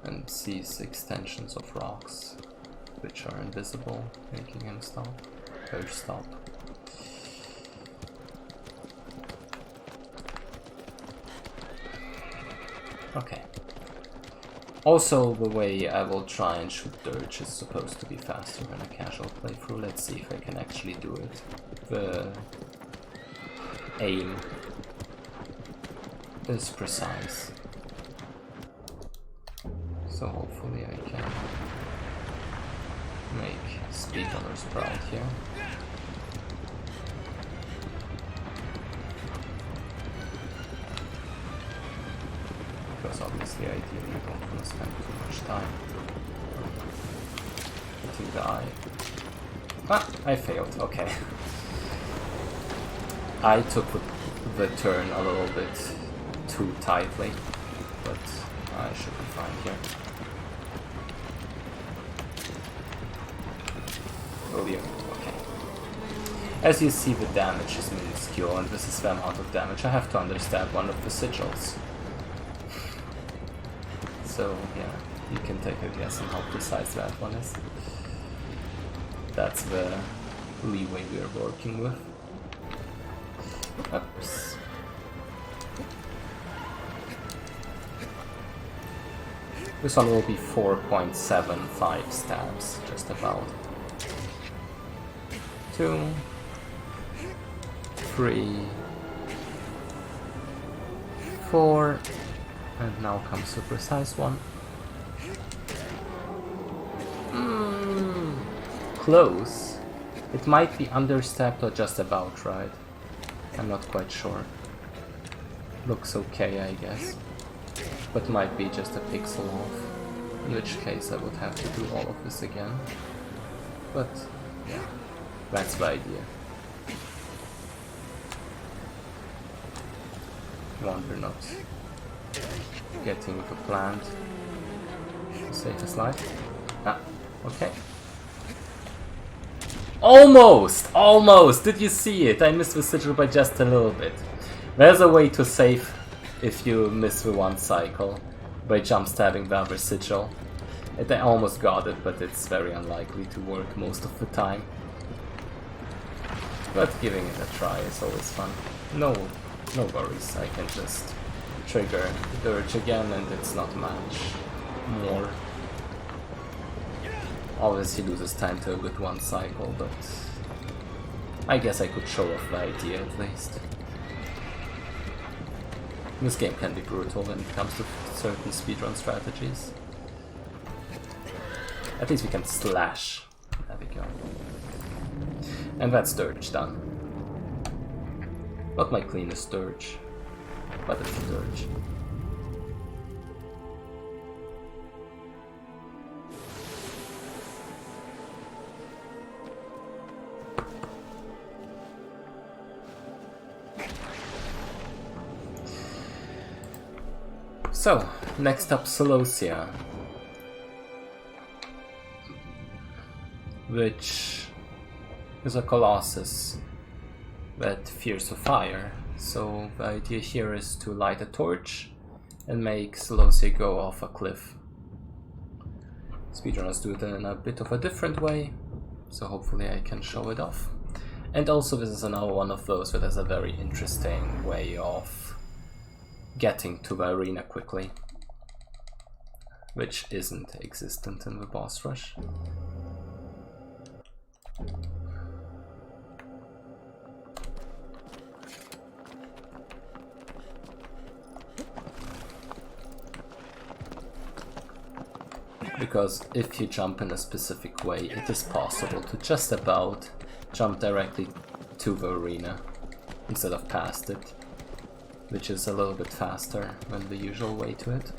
and sees extensions of rocks which are invisible, making him stop or stop. Okay. Also, the way I will try and shoot Dirge is supposed to be faster than a casual playthrough. Let's see if I can actually do it. The aim is precise, so hopefully I can make speedrunners proud here. Because obviously ideally you don't want to spend too much time hitting the eye. Ah, I failed, okay. I took the turn a little bit too tightly, but I should be fine here. Will you? Okay. As you see, the damage is minuscule, and this is the amount of damage. I have to understand one of the sigils. So, yeah, you can take a guess on how precise that one is. That's the leeway we are working with. Oops. This one will be 4.75 stabs, just about. 2, 3, 4, and now comes the precise one. Close. It might be understabbed or just about right. I'm not quite sure. Looks okay, I guess. But might be just a pixel off. In which case I would have to do all of this again. But yeah, that's the idea. Wonder not getting the plant to save his life. Ah, okay. Almost! Almost! Did you see it? I missed the sigil by just a little bit. There's a way to save if you miss the one cycle by jump stabbing the other sigil. I almost got it, but it's very unlikely to work most of the time. But giving it a try is always fun. No worries, I can just trigger the Dirge again and it's not much more. Obviously loses time to a good one cycle, but I guess I could show off the idea at least. This game can be brutal when it comes to certain speedrun strategies. At least we can slash. There we go. And that's Dirge done. Not my cleanest Dirge, but it's a Dirge. So, next up Celosia, which is a Colossus that fears the fire. So the idea here is to light a torch and make Celosia go off a cliff. Speedrunners do it in a bit of a different way, so hopefully I can show it off. And also this is another one of those that has a very interesting way of getting to the arena quickly, which isn't existent in the boss rush. Because if you jump in a specific way, it is possible to just about jump directly to the arena instead of past it, which is a little bit faster than the usual way to it.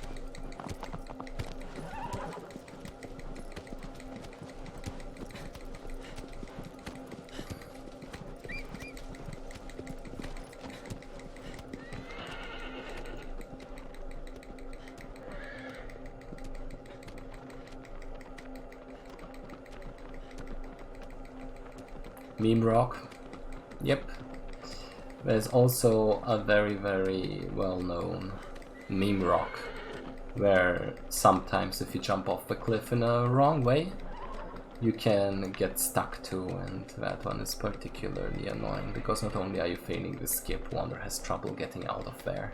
Meme rock. Yep. There's also a very, very well-known meme rock where sometimes if you jump off the cliff in a wrong way, you can get stuck too, and that one is particularly annoying because not only are you failing the skip, Wander has trouble getting out of there.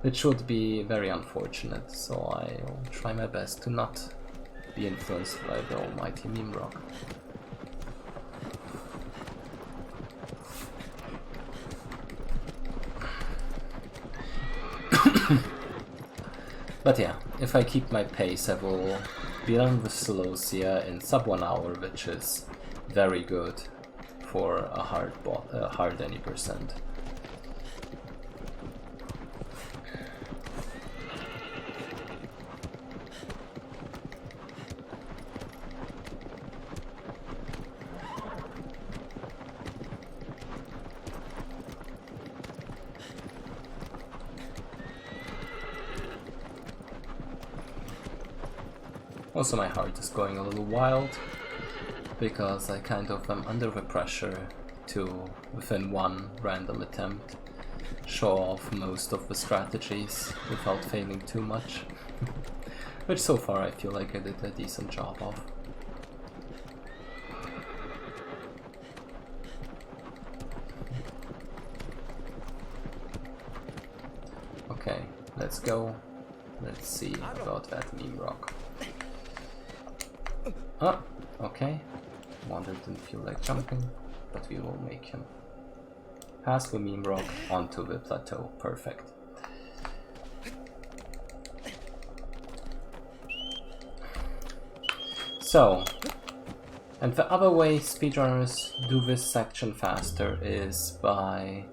Which would be very unfortunate, so I'll try my best to not be influenced by the almighty meme rock. But yeah, if I keep my pace, I will be done with Celosia in sub 1 hour, which is very good for a hard any percent. Also, my heart is going a little wild because I kind of am under the pressure to, within one random attempt, show off most of the strategies without failing too much. Which so far I feel like I did a decent job of. Okay, let's go. Let's see about that meme rock. Ah, okay. Wander didn't feel like jumping, but we will make him pass the meme rock onto the plateau. Perfect. So, and the other way speedrunners do this section faster is by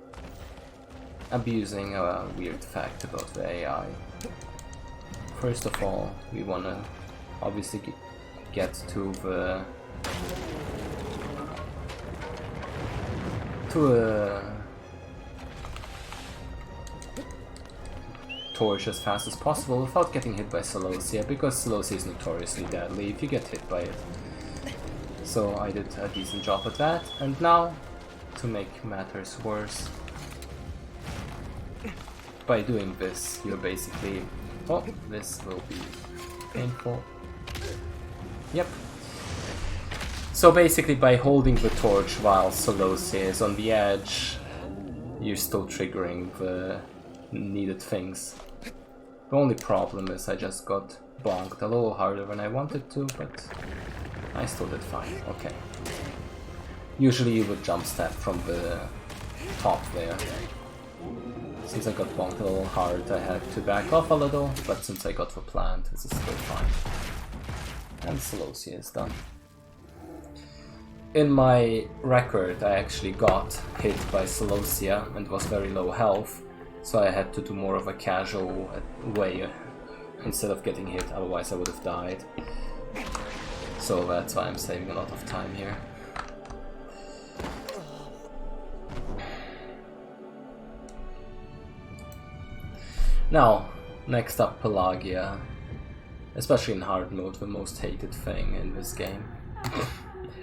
abusing a weird fact about the AI. First of all, we want to obviously get to a torch as fast as possible without getting hit by Celosia, because Celosia is notoriously deadly if you get hit by it. So I did a decent job at that, and now, to make matters worse, by doing this, you're basically... oh, this will be painful. Yep. So basically by holding the torch while Celosia is on the edge, you're still triggering the needed things. The only problem is I just got bonked a little harder than I wanted to, but I still did fine. Okay. Usually you would jump step from the top there. Since I got bonked a little hard, I had to back off a little, but since I got the plant, this is still fine. And Celosia is done. In my record, I actually got hit by Celosia and was very low health, so I had to do more of a casual way instead of getting hit, otherwise I would have died. So that's why I'm saving a lot of time here. Now, next up Pelagia. Especially in hard mode, the most hated thing in this game.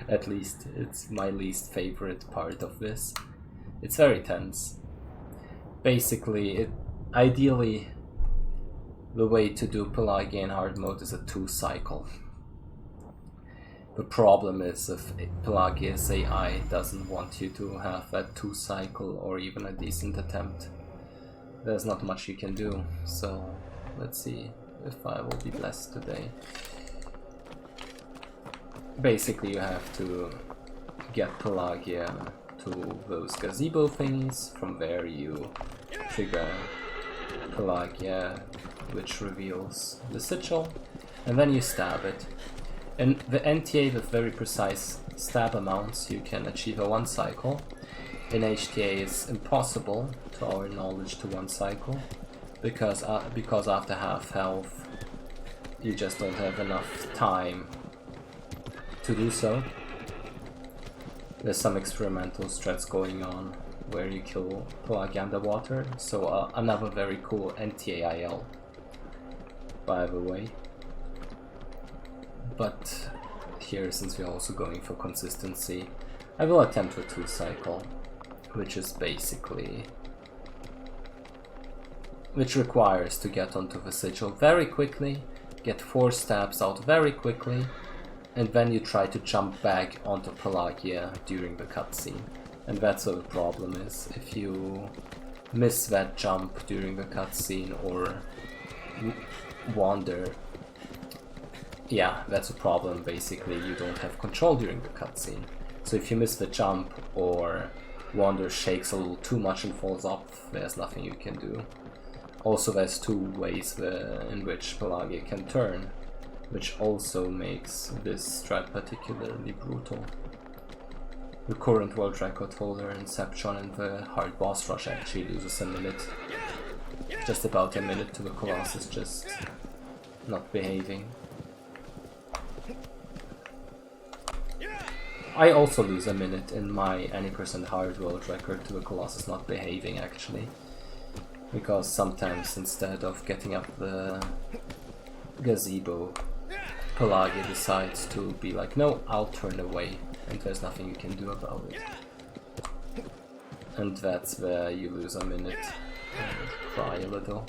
At least, it's my least favorite part of this. It's very tense. Basically, ideally, the way to do Pelagia in hard mode is a 2 cycle. The problem is if Pelagia's AI doesn't want you to have that 2 cycle or even a decent attempt, there's not much you can do. So let's see if I will be blessed today. Basically you have to get Pelagia to those gazebo thingies. From there you trigger Pelagia, which reveals the sigil, and then you stab it. In the NTA with very precise stab amounts you can achieve a 1 cycle. In HTA it's impossible, to our knowledge, to 1 cycle, because after half health you just don't have enough time to do so. There's some experimental strats going on where you kill Pelagia underwater, so another very cool NTAIL, by the way. But here, since we're also going for consistency, I will attempt a 2 cycle, which is basically... which requires to get onto the sigil very quickly, get 4 stabs out very quickly, and then you try to jump back onto Pelagia during the cutscene. And that's what the problem is. If you miss that jump during the cutscene or wander, yeah, that's a problem. Basically, you don't have control during the cutscene. So if you miss the jump or wander shakes a little too much and falls off, there's nothing you can do. Also, there's 2 ways in which Pelagia can turn, which also makes this strat particularly brutal. The current world record holder Inception in the hard boss rush actually loses a minute. Just about a minute to the Colossus just not behaving. I also lose a minute in my any % hard world record to the Colossus not behaving actually. Because sometimes instead of getting up the gazebo, Pelagia decides to be like, no, I'll turn away, and there's nothing you can do about it. And that's where you lose a minute and cry a little.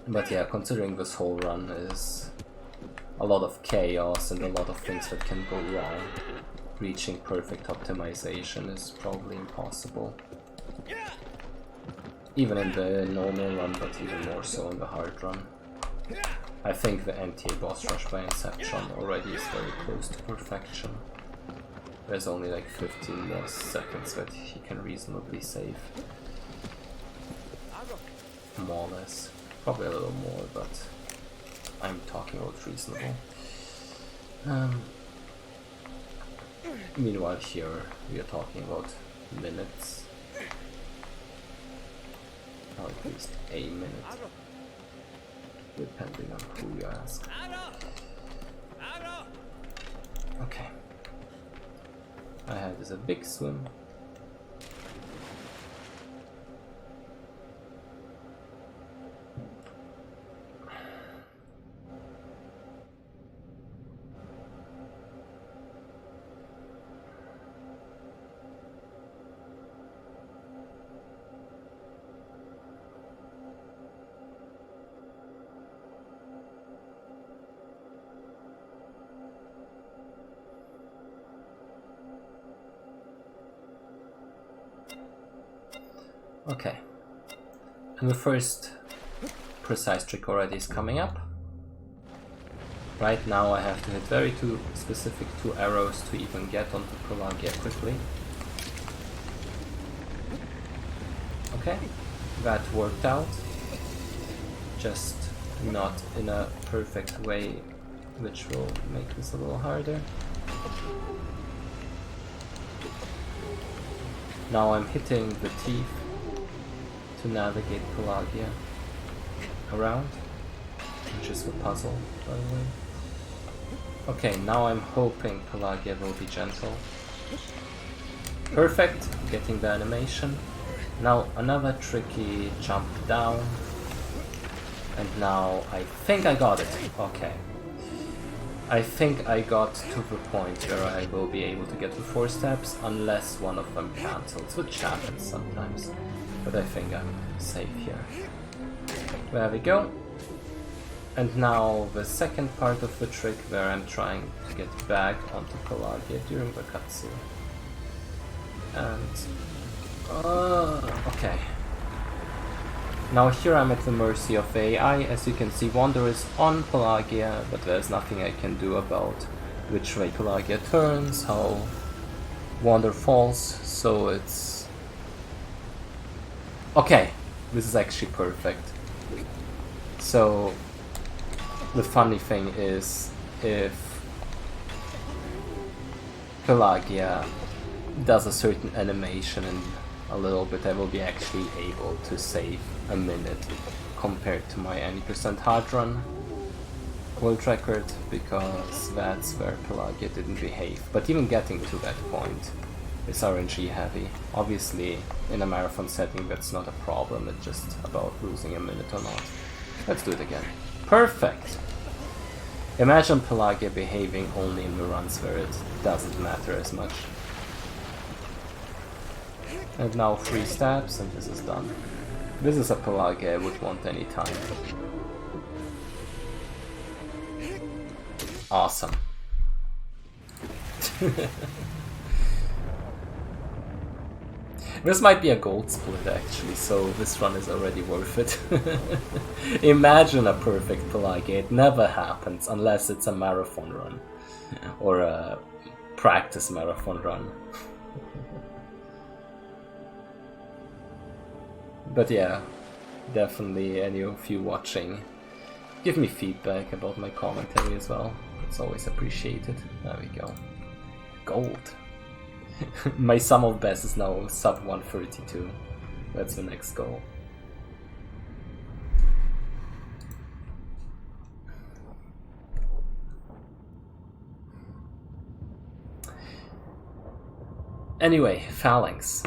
But yeah, considering this whole run is a lot of chaos and a lot of things that can go wrong, reaching perfect optimization is probably impossible. Even in the normal run, but even more so in the hard run. I think the NTA boss rush by Inception already is very close to perfection. There's only like 15 more seconds that he can reasonably save. More or less. Probably a little more, but I'm talking about reasonable. Meanwhile here we are talking about minutes. Or at least a minute. Depending on who you ask. Okay. Ahead is a big swim. Okay, and the first precise trick already is coming up. Right now I have to hit very specific 2 arrows to even get onto Pelagia quickly. Okay, that worked out. Just not in a perfect way, which will make this a little harder. Now I'm hitting the teeth to navigate Pelagia around, which is the puzzle, by the way. Okay, now I'm hoping Pelagia will be gentle. Perfect, getting the animation. Now another tricky jump down, and now I think I got it. Okay. I think I got to the point where I will be able to get the 4 steps, unless one of them cancels, which happens sometimes. But I think I'm safe here. There we go. And now the second part of the trick where I'm trying to get back onto Pelagia during the cutscene. And... okay. Now here I'm at the mercy of the AI. As you can see, Wander is on Pelagia, but there's nothing I can do about which way Pelagia turns, how Wander falls, so it's... okay, this is actually perfect. So, the funny thing is, if Pelagia does a certain animation in a little bit, I will be actually able to save a minute compared to my 90% hard run world record, because that's where Pelagia didn't behave. But even getting to that point is RNG heavy. Obviously, in a marathon setting that's not a problem, it's just about losing a minute or not. Let's do it again. Perfect! Imagine Pelagia behaving only in the runs where it doesn't matter as much. And now 3 stabs and this is done. This is a Pelagia I would want any time. Awesome. This might be a gold split actually, so this run is already worth it. Imagine a perfect Pelagia. It never happens unless it's a marathon run. Or a practice marathon run. But yeah, definitely any of you watching, give me feedback about my commentary as well. It's always appreciated. There we go. Gold. My sum of best is now sub 132. That's the next goal. Anyway, phalanx.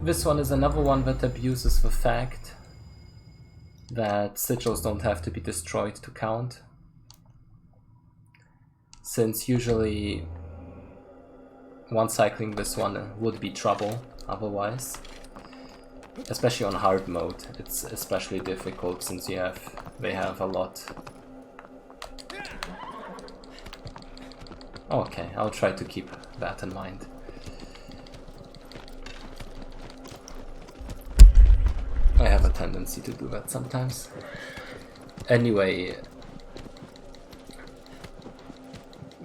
This one is another one that abuses the fact that sigils don't have to be destroyed to count. Since usually one cycling this one would be trouble otherwise. Especially on hard mode, it's especially difficult since they have a lot. Okay, I'll try to keep that in mind. I have a tendency to do that sometimes. Anyway,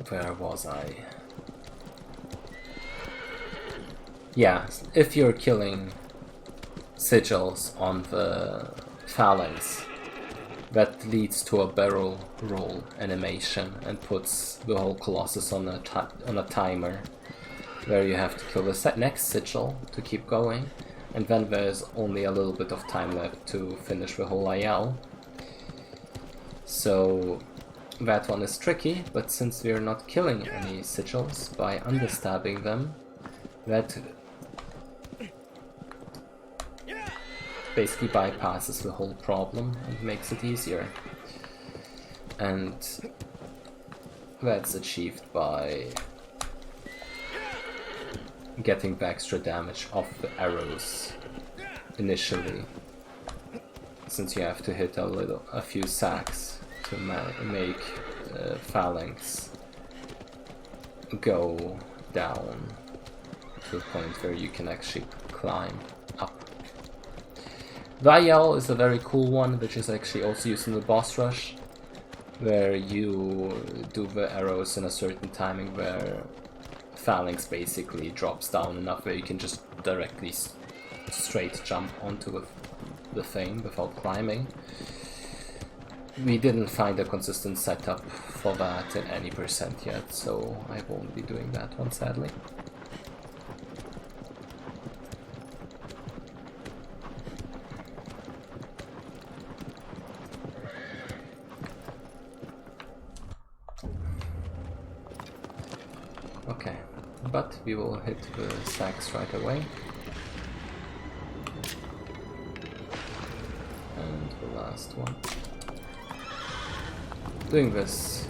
where was I? Yeah, if you're killing sigils on the phalanx, that leads to a barrel roll animation and puts the whole Colossus on a timer, where you have to kill the next sigil to keep going. And then there's only a little bit of time left to finish the whole IL. So that one is tricky, but since we're not killing any sigils by understabbing them, that basically bypasses the whole problem and makes it easier. And that's achieved by getting the extra damage off the arrows initially, since you have to hit a few sacks to make phalanx go down to a point where you can actually climb up. The IL is a very cool one, which is actually also used in the boss rush, where you do the arrows in a certain timing where phalanx basically drops down enough where you can just directly straight jump onto the thing without climbing. We didn't find a consistent setup for that in any percent yet, so I won't be doing that one sadly. Okay, but we will hit the stacks right away. And the last one. Doing this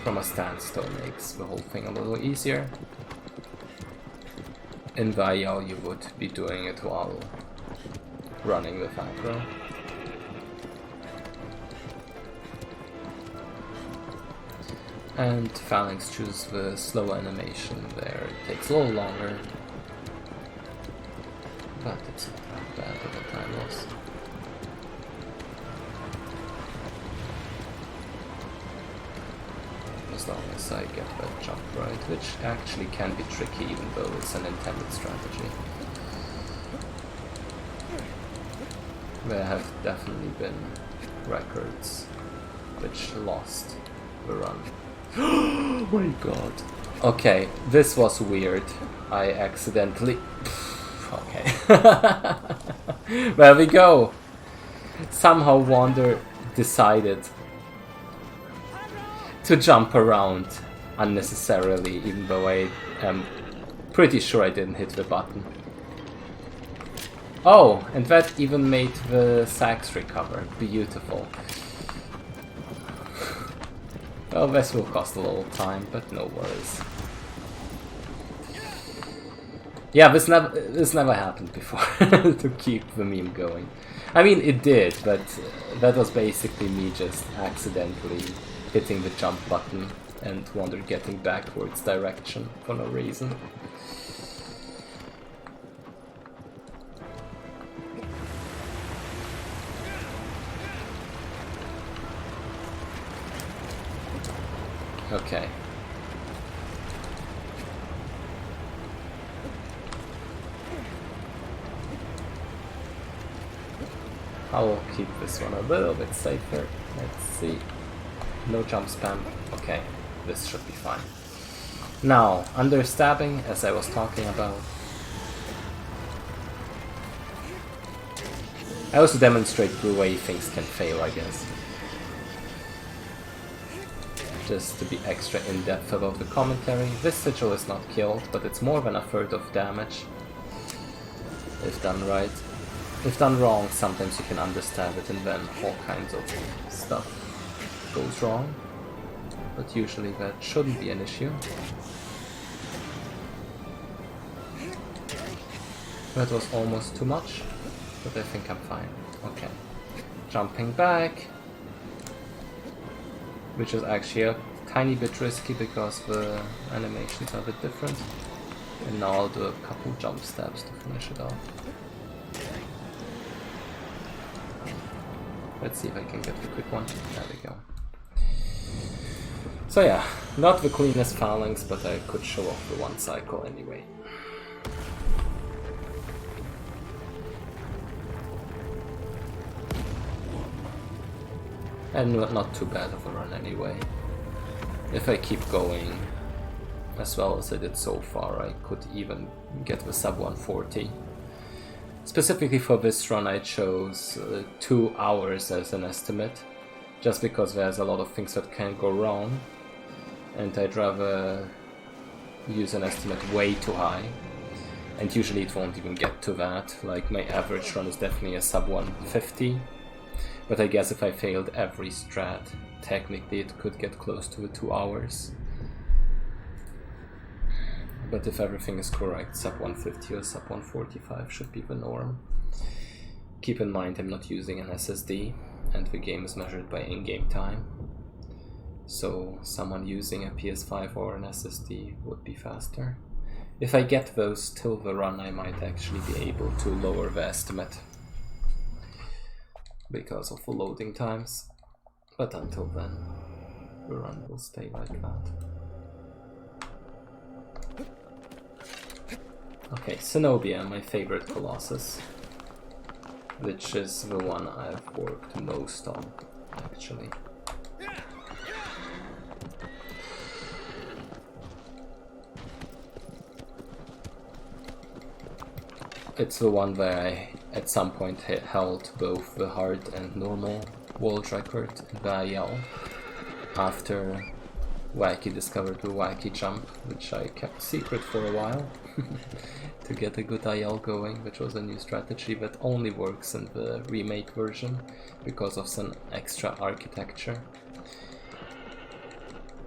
from a standstill makes the whole thing a little easier. In Vial you would be doing it while running with aggro. And Phalanx choose the slow animation there. It takes a little longer, but it's not that bad of a time loss. As long as I get that jump right, which actually can be tricky even though it's an intended strategy. There have definitely been records which lost the run. Oh my god. Okay, this was weird. I accidentally... Okay. There we go. Somehow Wander decided to jump around unnecessarily, even though I am pretty sure I didn't hit the button. Oh, and that even made the sax recover. Beautiful. Well, this will cost a little time, but no worries. Yeah, this never happened before, to keep the meme going. I mean, it did, but that was basically me just accidentally hitting the jump button and Wander getting backwards direction for no reason. Okay. I'll keep this one a little bit safer. Let's see. No jump spam. Okay, this should be fine. Now, understabbing, as I was talking about. I also demonstrate the way things can fail, I guess. Just to be extra in-depth about the commentary. This sigil is not killed, but it's more than a third of damage. If done right. If done wrong, sometimes you can understand it and then all kinds of stuff goes wrong. But usually that shouldn't be an issue. That was almost too much, but I think I'm fine. Okay. Jumping back. Which is actually a tiny bit risky because the animations are a bit different. And now I'll do a couple jump stabs to finish it off. Let's see if I can get the quick one. There we go. So yeah, not the cleanest phalanx, but I could show off the one cycle anyway. And not too bad of a run anyway. If I keep going as well as I did so far, I could even get the sub 140. Specifically for this run I chose 2 hours as an estimate, just because there's a lot of things that can go wrong, and I'd rather use an estimate way too high, and usually it won't even get to that. Like, my average run is definitely a sub 150, but I guess if I failed every strat, technically it could get close to the 2 hours. But if everything is correct, sub 150 or sub 145 should be the norm. Keep in mind I'm not using an SSD, and the game is measured by in-game time. So someone using a PS5 or an SSD would be faster. If I get those till the run, I might actually be able to lower the estimate because of the loading times. But until then, the run will stay like that. Okay, Zenobia, my favorite Colossus, which is the one I've worked most on, actually. It's the one where I, at some point, held both the hard and normal world record in the IL, after Wacky discovered the Wacky jump, which I kept secret for a while, to get a good IL going, which was a new strategy that only works in the remake version, because of some extra architecture.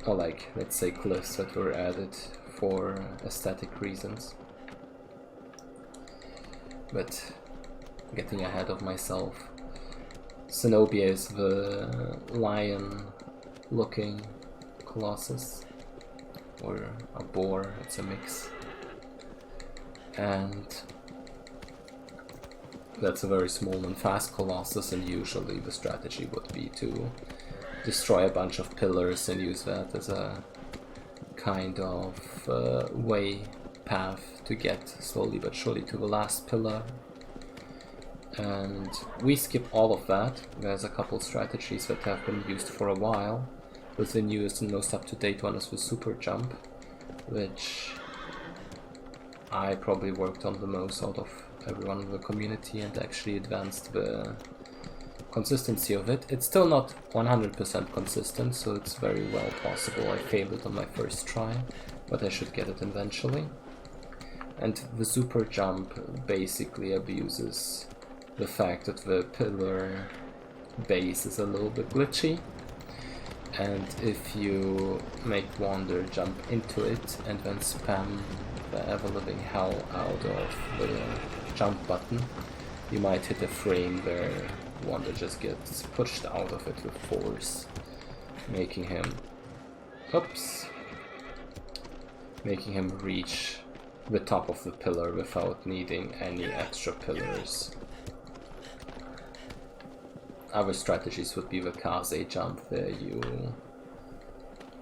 Or like, let's say, cliffs that were added for aesthetic reasons. But getting ahead of myself, Zenobia is the lion looking Colossus. Or a boar, it's a mix. And that's a very small and fast Colossus, and usually the strategy would be to destroy a bunch of pillars and use that as a kind of path to get slowly but surely to the last pillar. And we skip all of that. There's a couple strategies that have been used for a while, but the newest and most up-to-date one is the super jump, which I probably worked on the most out of everyone in the community and actually advanced the consistency of it. It's still not 100% consistent, so it's very well possible I failed it on my first try, but I should get it eventually. And the super jump basically abuses the fact that the pillar base is a little bit glitchy, and if you make Wander jump into it and then spam the ever-living hell out of the jump button, you might hit a frame where Wander just gets pushed out of it with force, making him reach the top of the pillar without needing any extra pillars. Other strategies would be the Kaze jump, where you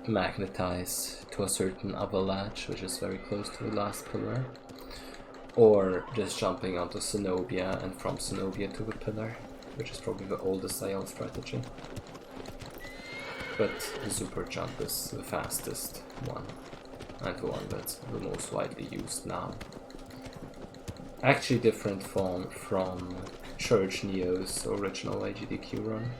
magnetize to a certain other ledge, which is very close to the last pillar, or just jumping onto Zenobia and from Zenobia to the pillar, which is probably the oldest IL strategy. But the super jump is the fastest one, and the one that's the most widely used now. Actually different from Church Neo's original AGDQ run,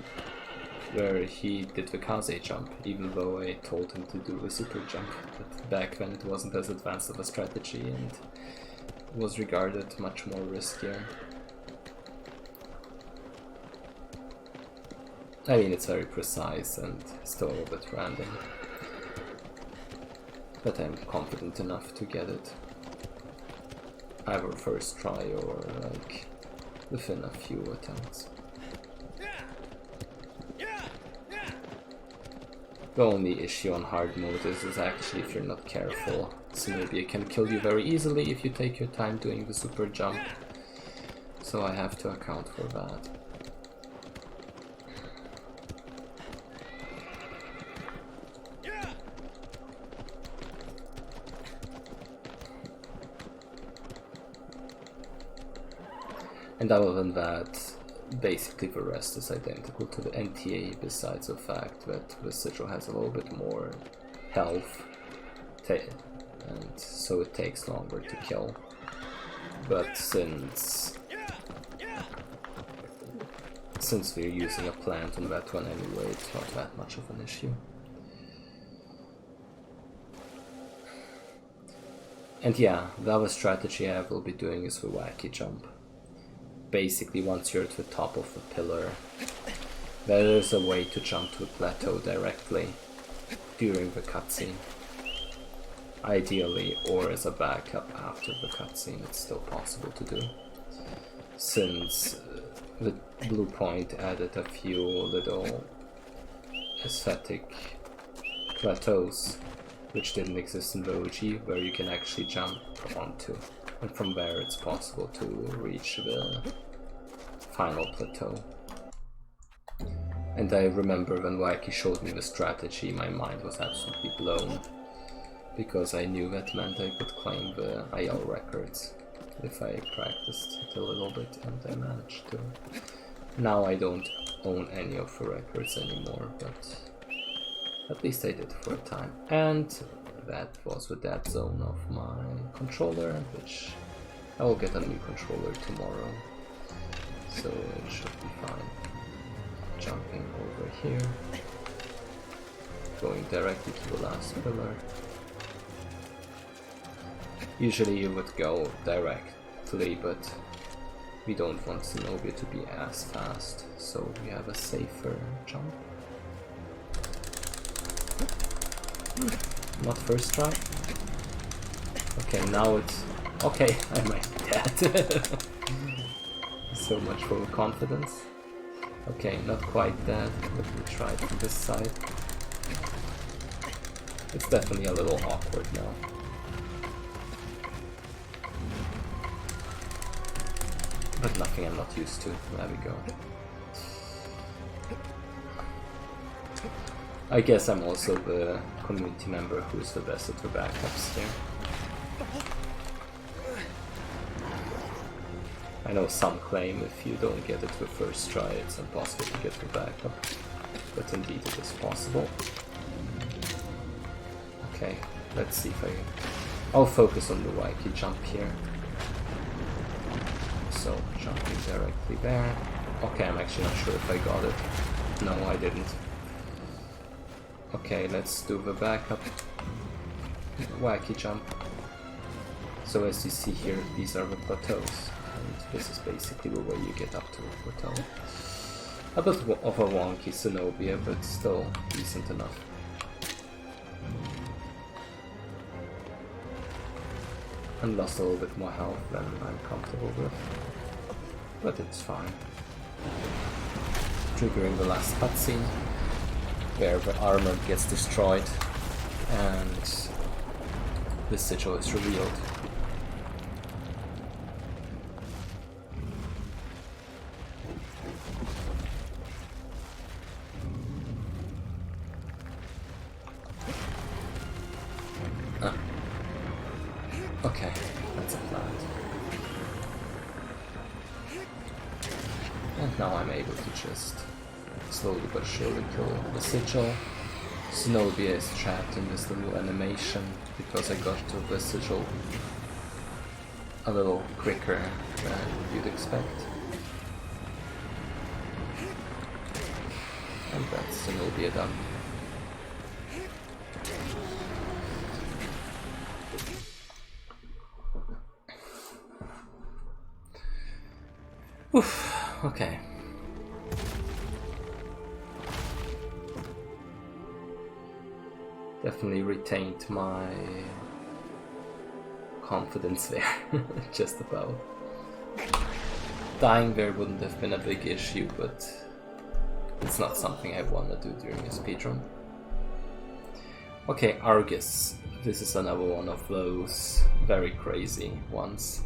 where he did the Kaze jump, even though I told him to do the super jump. But back then it wasn't as advanced of a strategy and was regarded much more riskier. I mean, it's very precise and still a little bit random, but I'm confident enough to get it either first try or like within a few attempts. The only issue on hard mode is actually if you're not careful, Zenobia can kill you very easily if you take your time doing the super jump, so I have to account for that. And other than that, basically the rest is identical to the NTA, besides the fact that the sigil has a little bit more health, and so it takes longer to kill. But since we're using a plant on that one anyway, it's not that much of an issue. And yeah, the other strategy I will be doing is the wacky jump. Basically, once you're at the top of the pillar, there is a way to jump to the plateau directly during the cutscene. Ideally, or as a backup after the cutscene, it's still possible to do. Since the Blue Point added a few little aesthetic plateaus which didn't exist in the OG, where you can actually jump onto, and from there it's possible to reach the final plateau. And I remember when Wacky showed me the strategy, my mind was absolutely blown, because I knew that meant I could claim the IL records if I practiced it a little bit, and I managed to. Now I don't own any of the records anymore, but at least I did for a time. And that was the dead zone of my controller, which I will get a new controller tomorrow, so it should be fine. Jumping over here, going directly to the last pillar. Usually you would go directly, but we don't want Zenobia to be as fast, so we have a safer jump. Not first try. Okay, now it's... Okay, I might be dead. So much for the confidence. Okay, not quite dead. Let me try it from this side. It's definitely a little awkward now. But nothing I'm not used to. There we go. I guess I'm also the community member who's the best at the backups here. I know some claim if you don't get it the first try, it's impossible to get the backup. But indeed it is possible. Okay, let's see if I'll focus on the wacky jump here. So, jumping directly there. Okay, I'm actually not sure if I got it. No, I didn't. Okay, let's do the backup. Wacky jump. So as you see here, these are the plateaus. And this is basically the way you get up to the plateau. A bit of a wonky Zenobia, but still decent enough. And lost a little bit more health than I'm comfortable with. But it's fine. Triggering the last cutscene, where the armor gets destroyed and the sigil is revealed. Okay, that's a plan. And now I'm able to just slowly but surely kill the sigil. Zenobia is trapped in this little animation because I got to the sigil a little quicker than you'd expect. And that's Zenobia done. Oof, okay. Definitely retained my confidence there, just about. Dying there wouldn't have been a big issue, but it's not something I want to do during a speedrun. Okay, Argus. This is another one of those very crazy ones,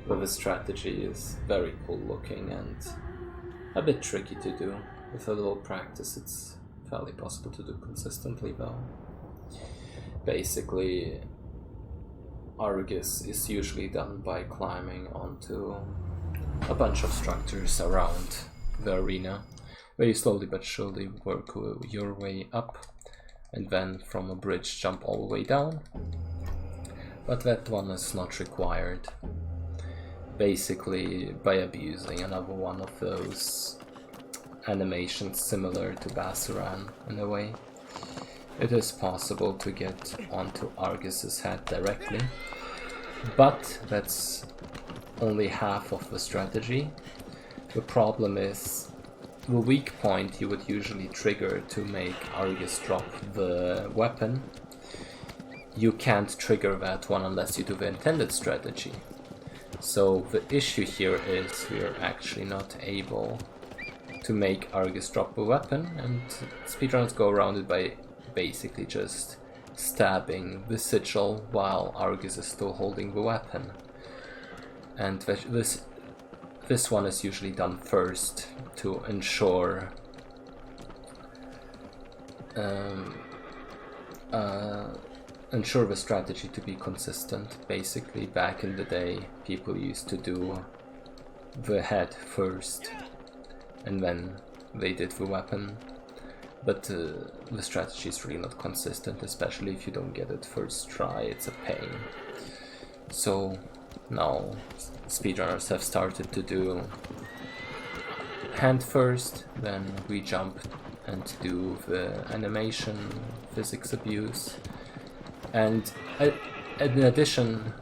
where the strategy is very cool looking and a bit tricky to do. With a little practice, it's fairly possible to do consistently though. Basically, Argus is usually done by climbing onto a bunch of structures around the arena, where you slowly but surely work your way up, and then from a bridge jump all the way down. But that one is not required. Basically, by abusing another one of those animations similar to Basuran in a way, it is possible to get onto Argus's head directly, but that's only half of the strategy. The problem is the weak point you would usually trigger to make Argus drop the weapon. You can't trigger that one unless you do the intended strategy. So the issue here is we're actually not able to make Argus drop the weapon, and speedrunners go around it by basically just stabbing the sigil while Argus is still holding the weapon. And this one is usually done first to ensure ensure the strategy to be consistent. Basically, back in the day, people used to do the head first and then they did the weapon. But the strategy is really not consistent, especially if you don't get it first try. It's a pain. So now speedrunners have started to do hand first, then we jump and do the animation, physics abuse. And in addition,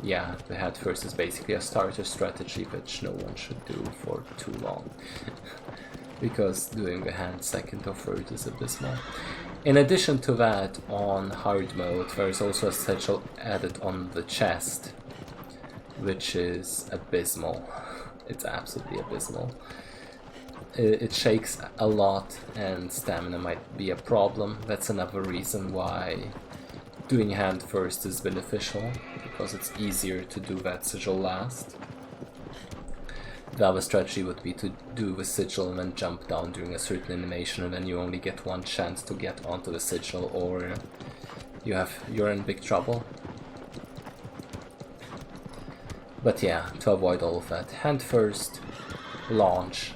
yeah, the head first is basically a starter strategy which no one should do for too long. Because doing the hand second or third is abysmal. In addition to that, on hard mode, there is also a sigil added on the chest, which is abysmal. It's absolutely abysmal. it shakes a lot and stamina might be a problem. That's another reason why doing hand first is beneficial, because it's easier to do that sigil last. The other strategy would be to do the sigil and then jump down during a certain animation, and then you only get one chance to get onto the sigil, or you're in big trouble. But yeah, to avoid all of that, hand first, launch,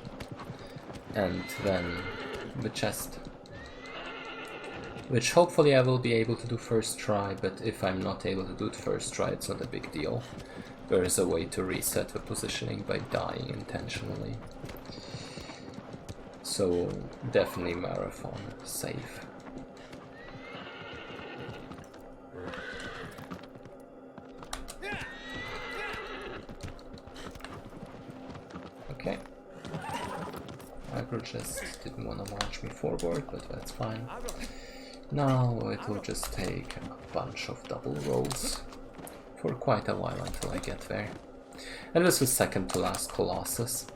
and then the chest. Which hopefully I will be able to do first try, but if I'm not able to do it first try, it's not a big deal. There is a way to reset the positioning by dying intentionally. So definitely marathon safe. Okay. Aggro just didn't want to launch me forward, but that's fine. Now it will just take a bunch of double rolls for quite a while until I get there. And this was second to last Colossus.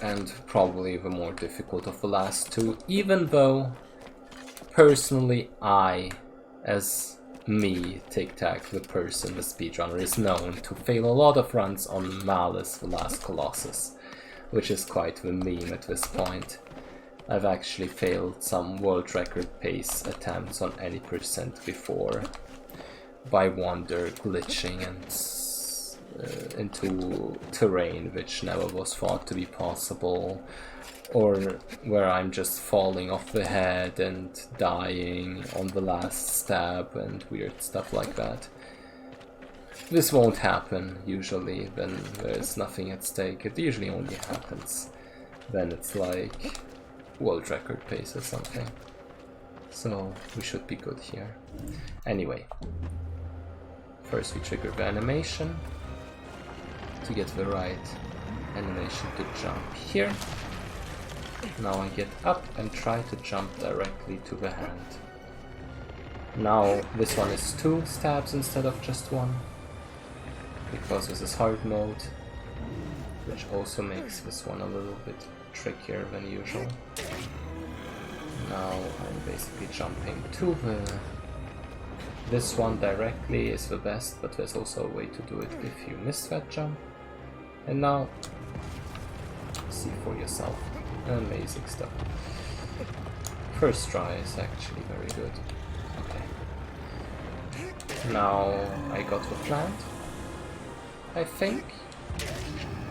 And probably the more difficult of the last two, even though personally I, as me, TikTak, the person, the speedrunner, is known to fail a lot of runs on Malice, the last Colossus, which is quite the meme at this point. I've actually failed some world record pace attempts on any percent before by Wonder glitching and into terrain which never was thought to be possible, or where I'm just falling off the head and dying on the last stab and weird stuff like that. This won't happen usually when there's nothing at stake. It usually only happens when it's like world record pace or something. So we should be good here. Anyway, first we trigger the animation to get the right animation to jump here. Now I get up and try to jump directly to the hand. Now this one is 2 stabs instead of just 1, because this is hard mode, which also makes this one a little bit trickier than usual. Now I'm basically jumping to this one directly is the best, but there's also a way to do it if you miss that jump. And now, see for yourself. Amazing stuff. First try is actually very good. Okay. Now I got the plant, I think.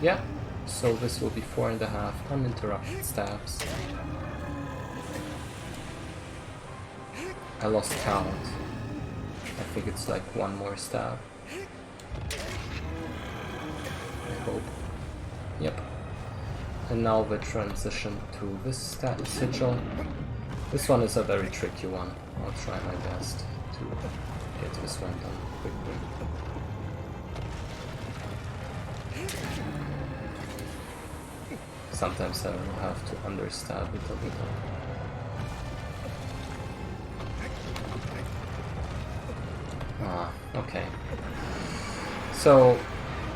Yeah. So this will be 4.5 uninterrupted stabs. I lost count. I think it's like 1 more stab. I hope. Yep. And now the transition to this sigil. This one is a very tricky one. I'll try my best to get this one done quickly. Sometimes I will have to understab it a little. Ah, okay. So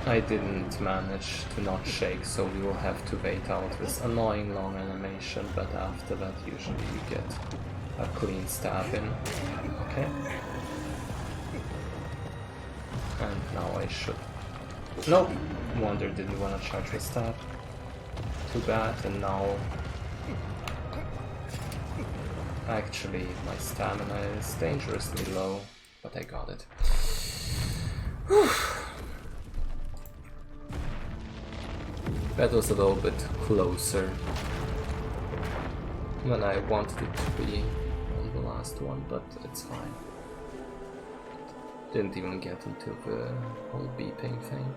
I didn't manage to not shake, so we will have to wait out this annoying long animation, but after that usually you get a clean stab in. Okay. And now I should... Nope! Wonder didn't want to charge the stab. Too bad, and now... Actually, my stamina is dangerously low, but I got it. Whew. That was a little bit closer than I wanted it to be on the last one, but it's fine. Didn't even get into the whole beeping thing.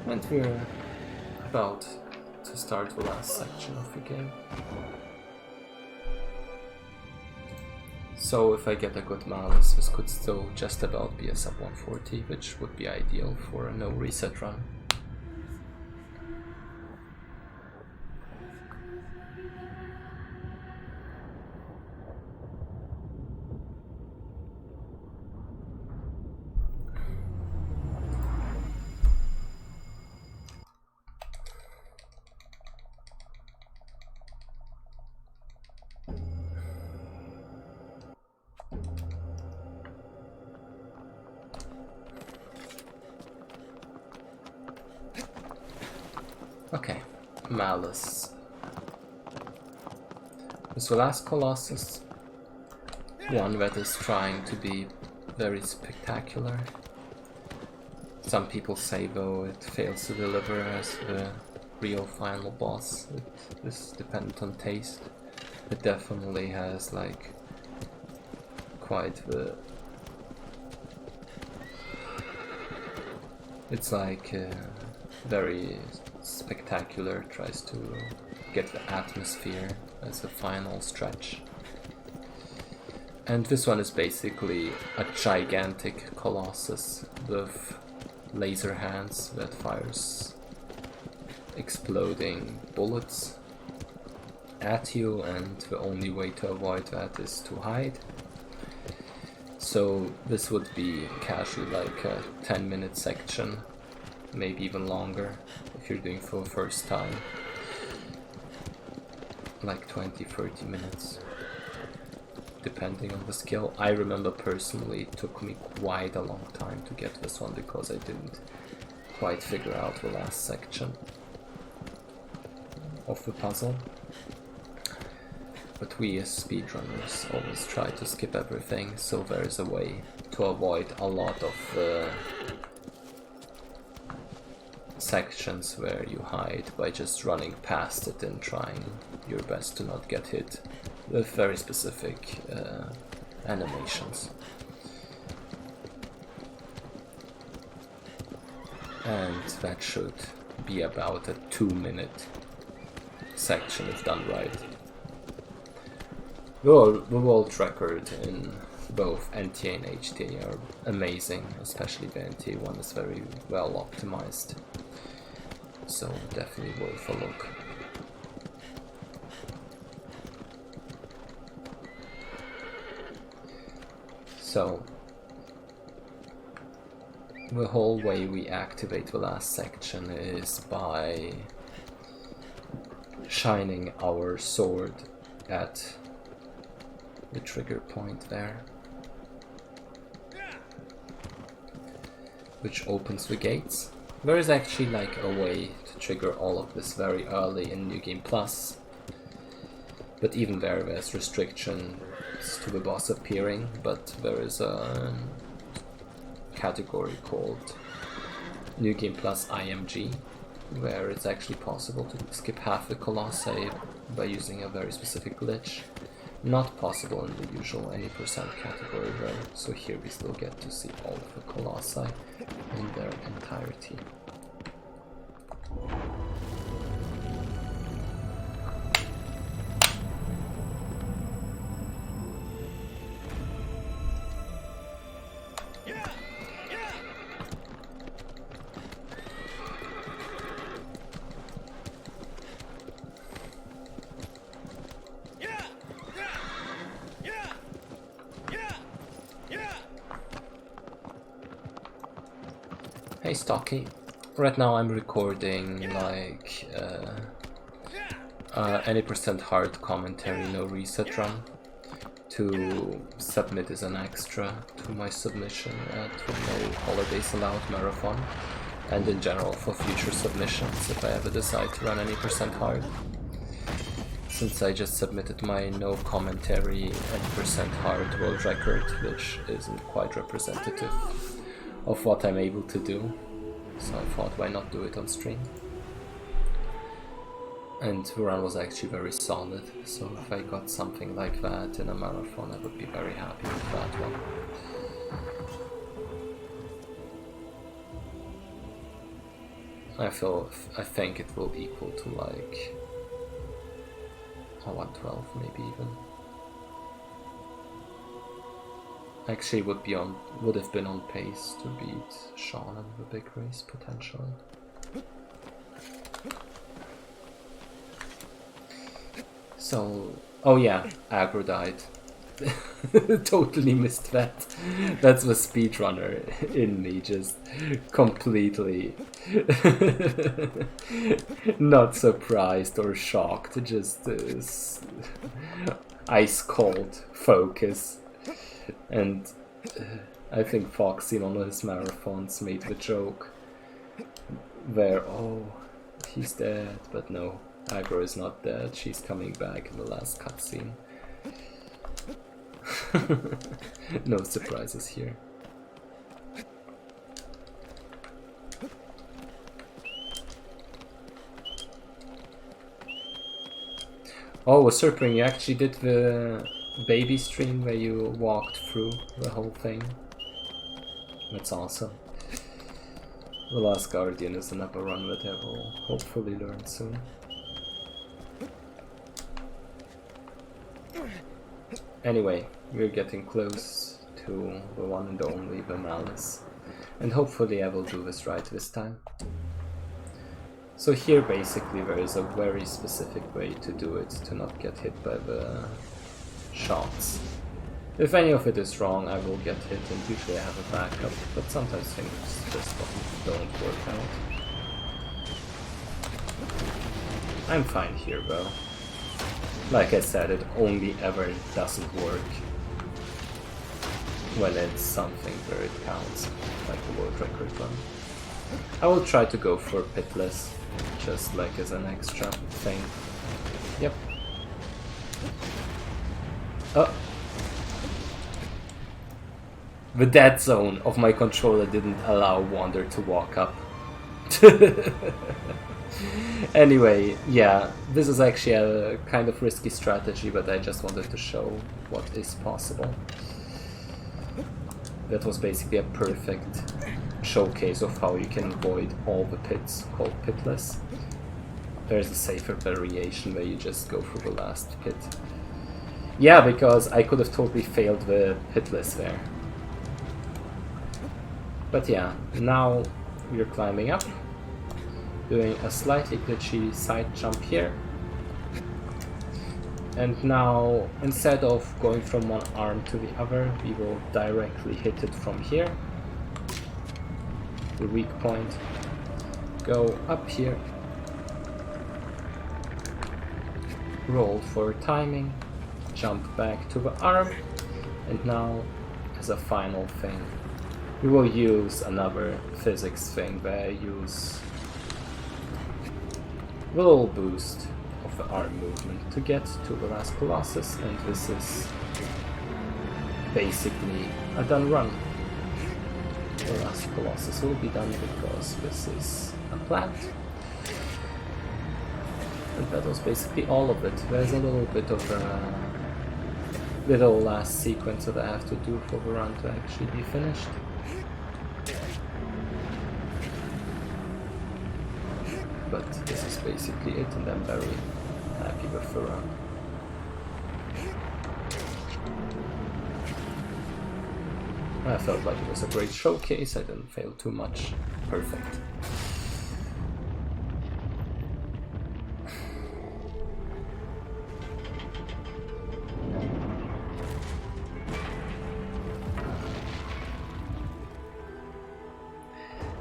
And we're about to start the last section of the game. So if I get a good Malice, this could still just about be a sub 140, which would be ideal for a no reset run. Okay, Malice. This will last Colossus. One that is trying to be very spectacular. Some people say though it fails to deliver as the real final boss. It is dependent on taste. It definitely has like quite the... It's like very spectacular, tries to get the atmosphere as a final stretch. And this one is basically a gigantic Colossus with laser hands that fires exploding bullets at you, and the only way to avoid that is to hide. So this would be casually like a 10-minute section, maybe even longer if you're doing for the first time, like 20-30 minutes depending on the skill. I remember personally it took me quite a long time to get this one because I didn't quite figure out the last section of the puzzle. But we as speedrunners always try to skip everything, so there is a way to avoid a lot of sections where you hide by just running past it and trying your best to not get hit with very specific animations. And that should be about a 2-minute section if done right. The world record in both NTA and HTA are amazing, especially the NTA one is very well optimized, so definitely worth a look. So the whole way we activate the last section is by shining our sword at the trigger point there, which opens the gates. There is actually like a way to trigger all of this very early in New Game Plus, but even there's restrictions to the boss appearing, but there is a category called New Game Plus IMG, where it's actually possible to skip half the Colossi by using a very specific glitch. Not possible in the usual any percent category though, so here we still get to see all of the Colossi in their entirety. Hey Stocky, right now I'm recording like any percent hard commentary, no reset run, to submit as an extra to my submission at the No Holidays Allowed marathon, and in general for future submissions if I ever decide to run any percent hard. Since I just submitted my no commentary any percent hard world record, which isn't quite representative of what I'm able to do, so I thought why not do it on stream. And the run was actually very solid, so if I got something like that in a marathon I would be very happy with that one. I think it will equal to like a 112 maybe even. Actually would have been on pace to beat Sean in the big race potentially. So, oh yeah, Aggro died. Totally missed that. That's the speedrunner in me, just completely not surprised or shocked, just ice cold focus. And I think Foxy on his marathons made the joke where, oh, He's dead, but no. Agro is not dead, she's coming back in the last cutscene. No surprises here. Oh, Serping, you actually did the baby stream where you walked through the whole thing. That's awesome. The Last Guardian is another run that I will hopefully learn soon. Anyway, we're getting close to the one and only the Malice. And hopefully I will do this right this time. So here basically there is a very specific way to do it, to not get hit by the shots. If any of it is wrong, I will get hit, and usually I have a backup, but sometimes things just don't work out. I'm fine here though. Like I said, it only ever doesn't work when it's something where it counts, like the world record run. I will try to go for pitless, just like as an extra thing. Yep. Oh. The dead zone of my controller didn't allow Wander to walk up. Anyway, yeah, this is actually a kind of risky strategy, but I just wanted to show what is possible. That was basically a perfect showcase of how you can avoid all the pits called pitless. There's a safer variation where you just go through the last pit. Yeah, because I could have totally failed the pitless there. But yeah, now we're climbing up, doing a slightly glitchy side jump here. And now, instead of going from one arm to the other, we will directly hit it from here. The weak point. Go up here. Roll for timing. Jump back to the arm. And now, as a final thing, we will use another physics thing where I use a little boost of the arm movement to get to the last Colossus, and this is basically a done run. The last Colossus will be done because this is a plant. And that was basically all of it. There's a little bit of a little last sequence that I have to do for the run to actually be finished. But this is basically it, and I'm very happy with the run. I felt like it was a great showcase, I didn't fail too much. Perfect.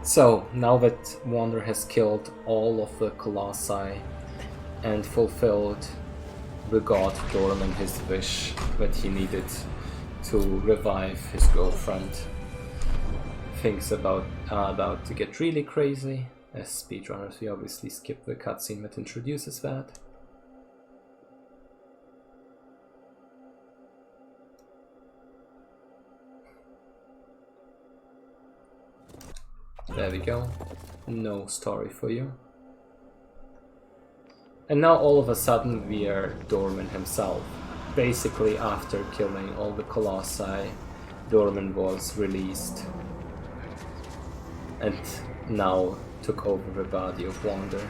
So, now that Wander has killed all of the Colossi and fulfilled the god Dorman his wish that he needed to revive his girlfriend, things are about to get really crazy. As speedrunners, we obviously skip the cutscene that introduces that. There we go. No story for you. And now all of a sudden we are Dorman himself. Basically, after killing all the Colossi, Dorman was released and now took over the body of Wander.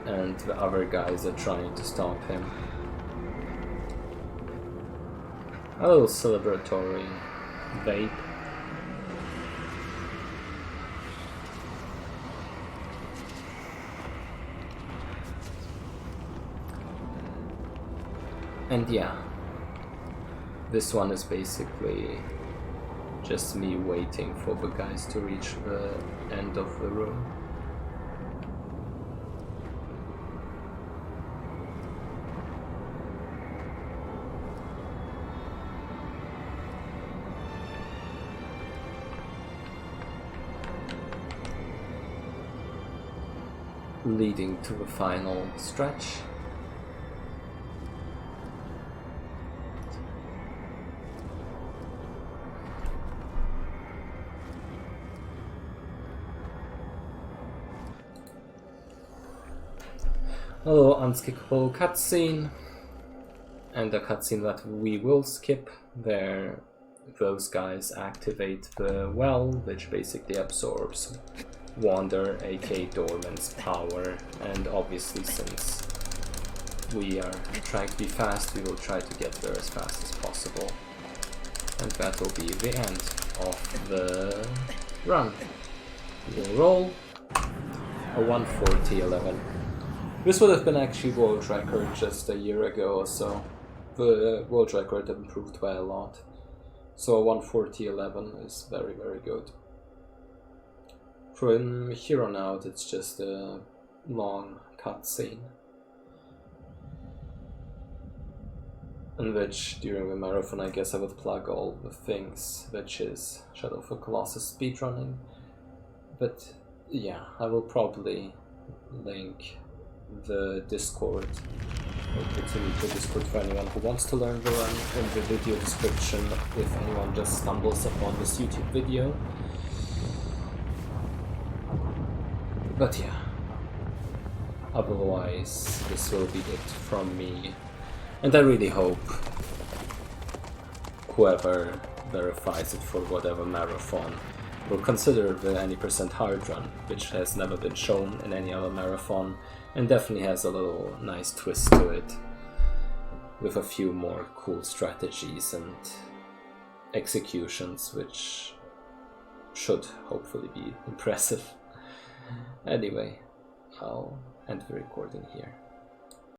And the other guys are trying to stop him. A little celebratory vape. And yeah, this one is basically just me waiting for the guys to reach the end of the room. leading to the final stretch. A little unskippable cutscene, and a cutscene that we will skip. There, those guys activate the well, which basically absorbs Wander, aka Dormant's power, and obviously since we are trying to be fast, we will try to get there as fast as possible. And that will be the end of the run. We will roll a 140.11. This would have been actually world record just a year ago or so. The world record improved by a lot. So a 140.11 is very, very good. From here on out, it's just a long cutscene, in which during the marathon I guess I would plug all the things, which is Shadow of the Colossus speedrunning. But yeah, I will probably link the Discord, or continue the Discord for anyone who wants to learn the run in the video description if anyone just stumbles upon this YouTube video. But yeah, otherwise this will be it from me, and I really hope whoever verifies it for whatever marathon will consider the any % hard run, which has never been shown in any other marathon, and definitely has a little nice twist to it, with a few more cool strategies and executions, which should hopefully be impressive. Anyway, I'll end the recording here.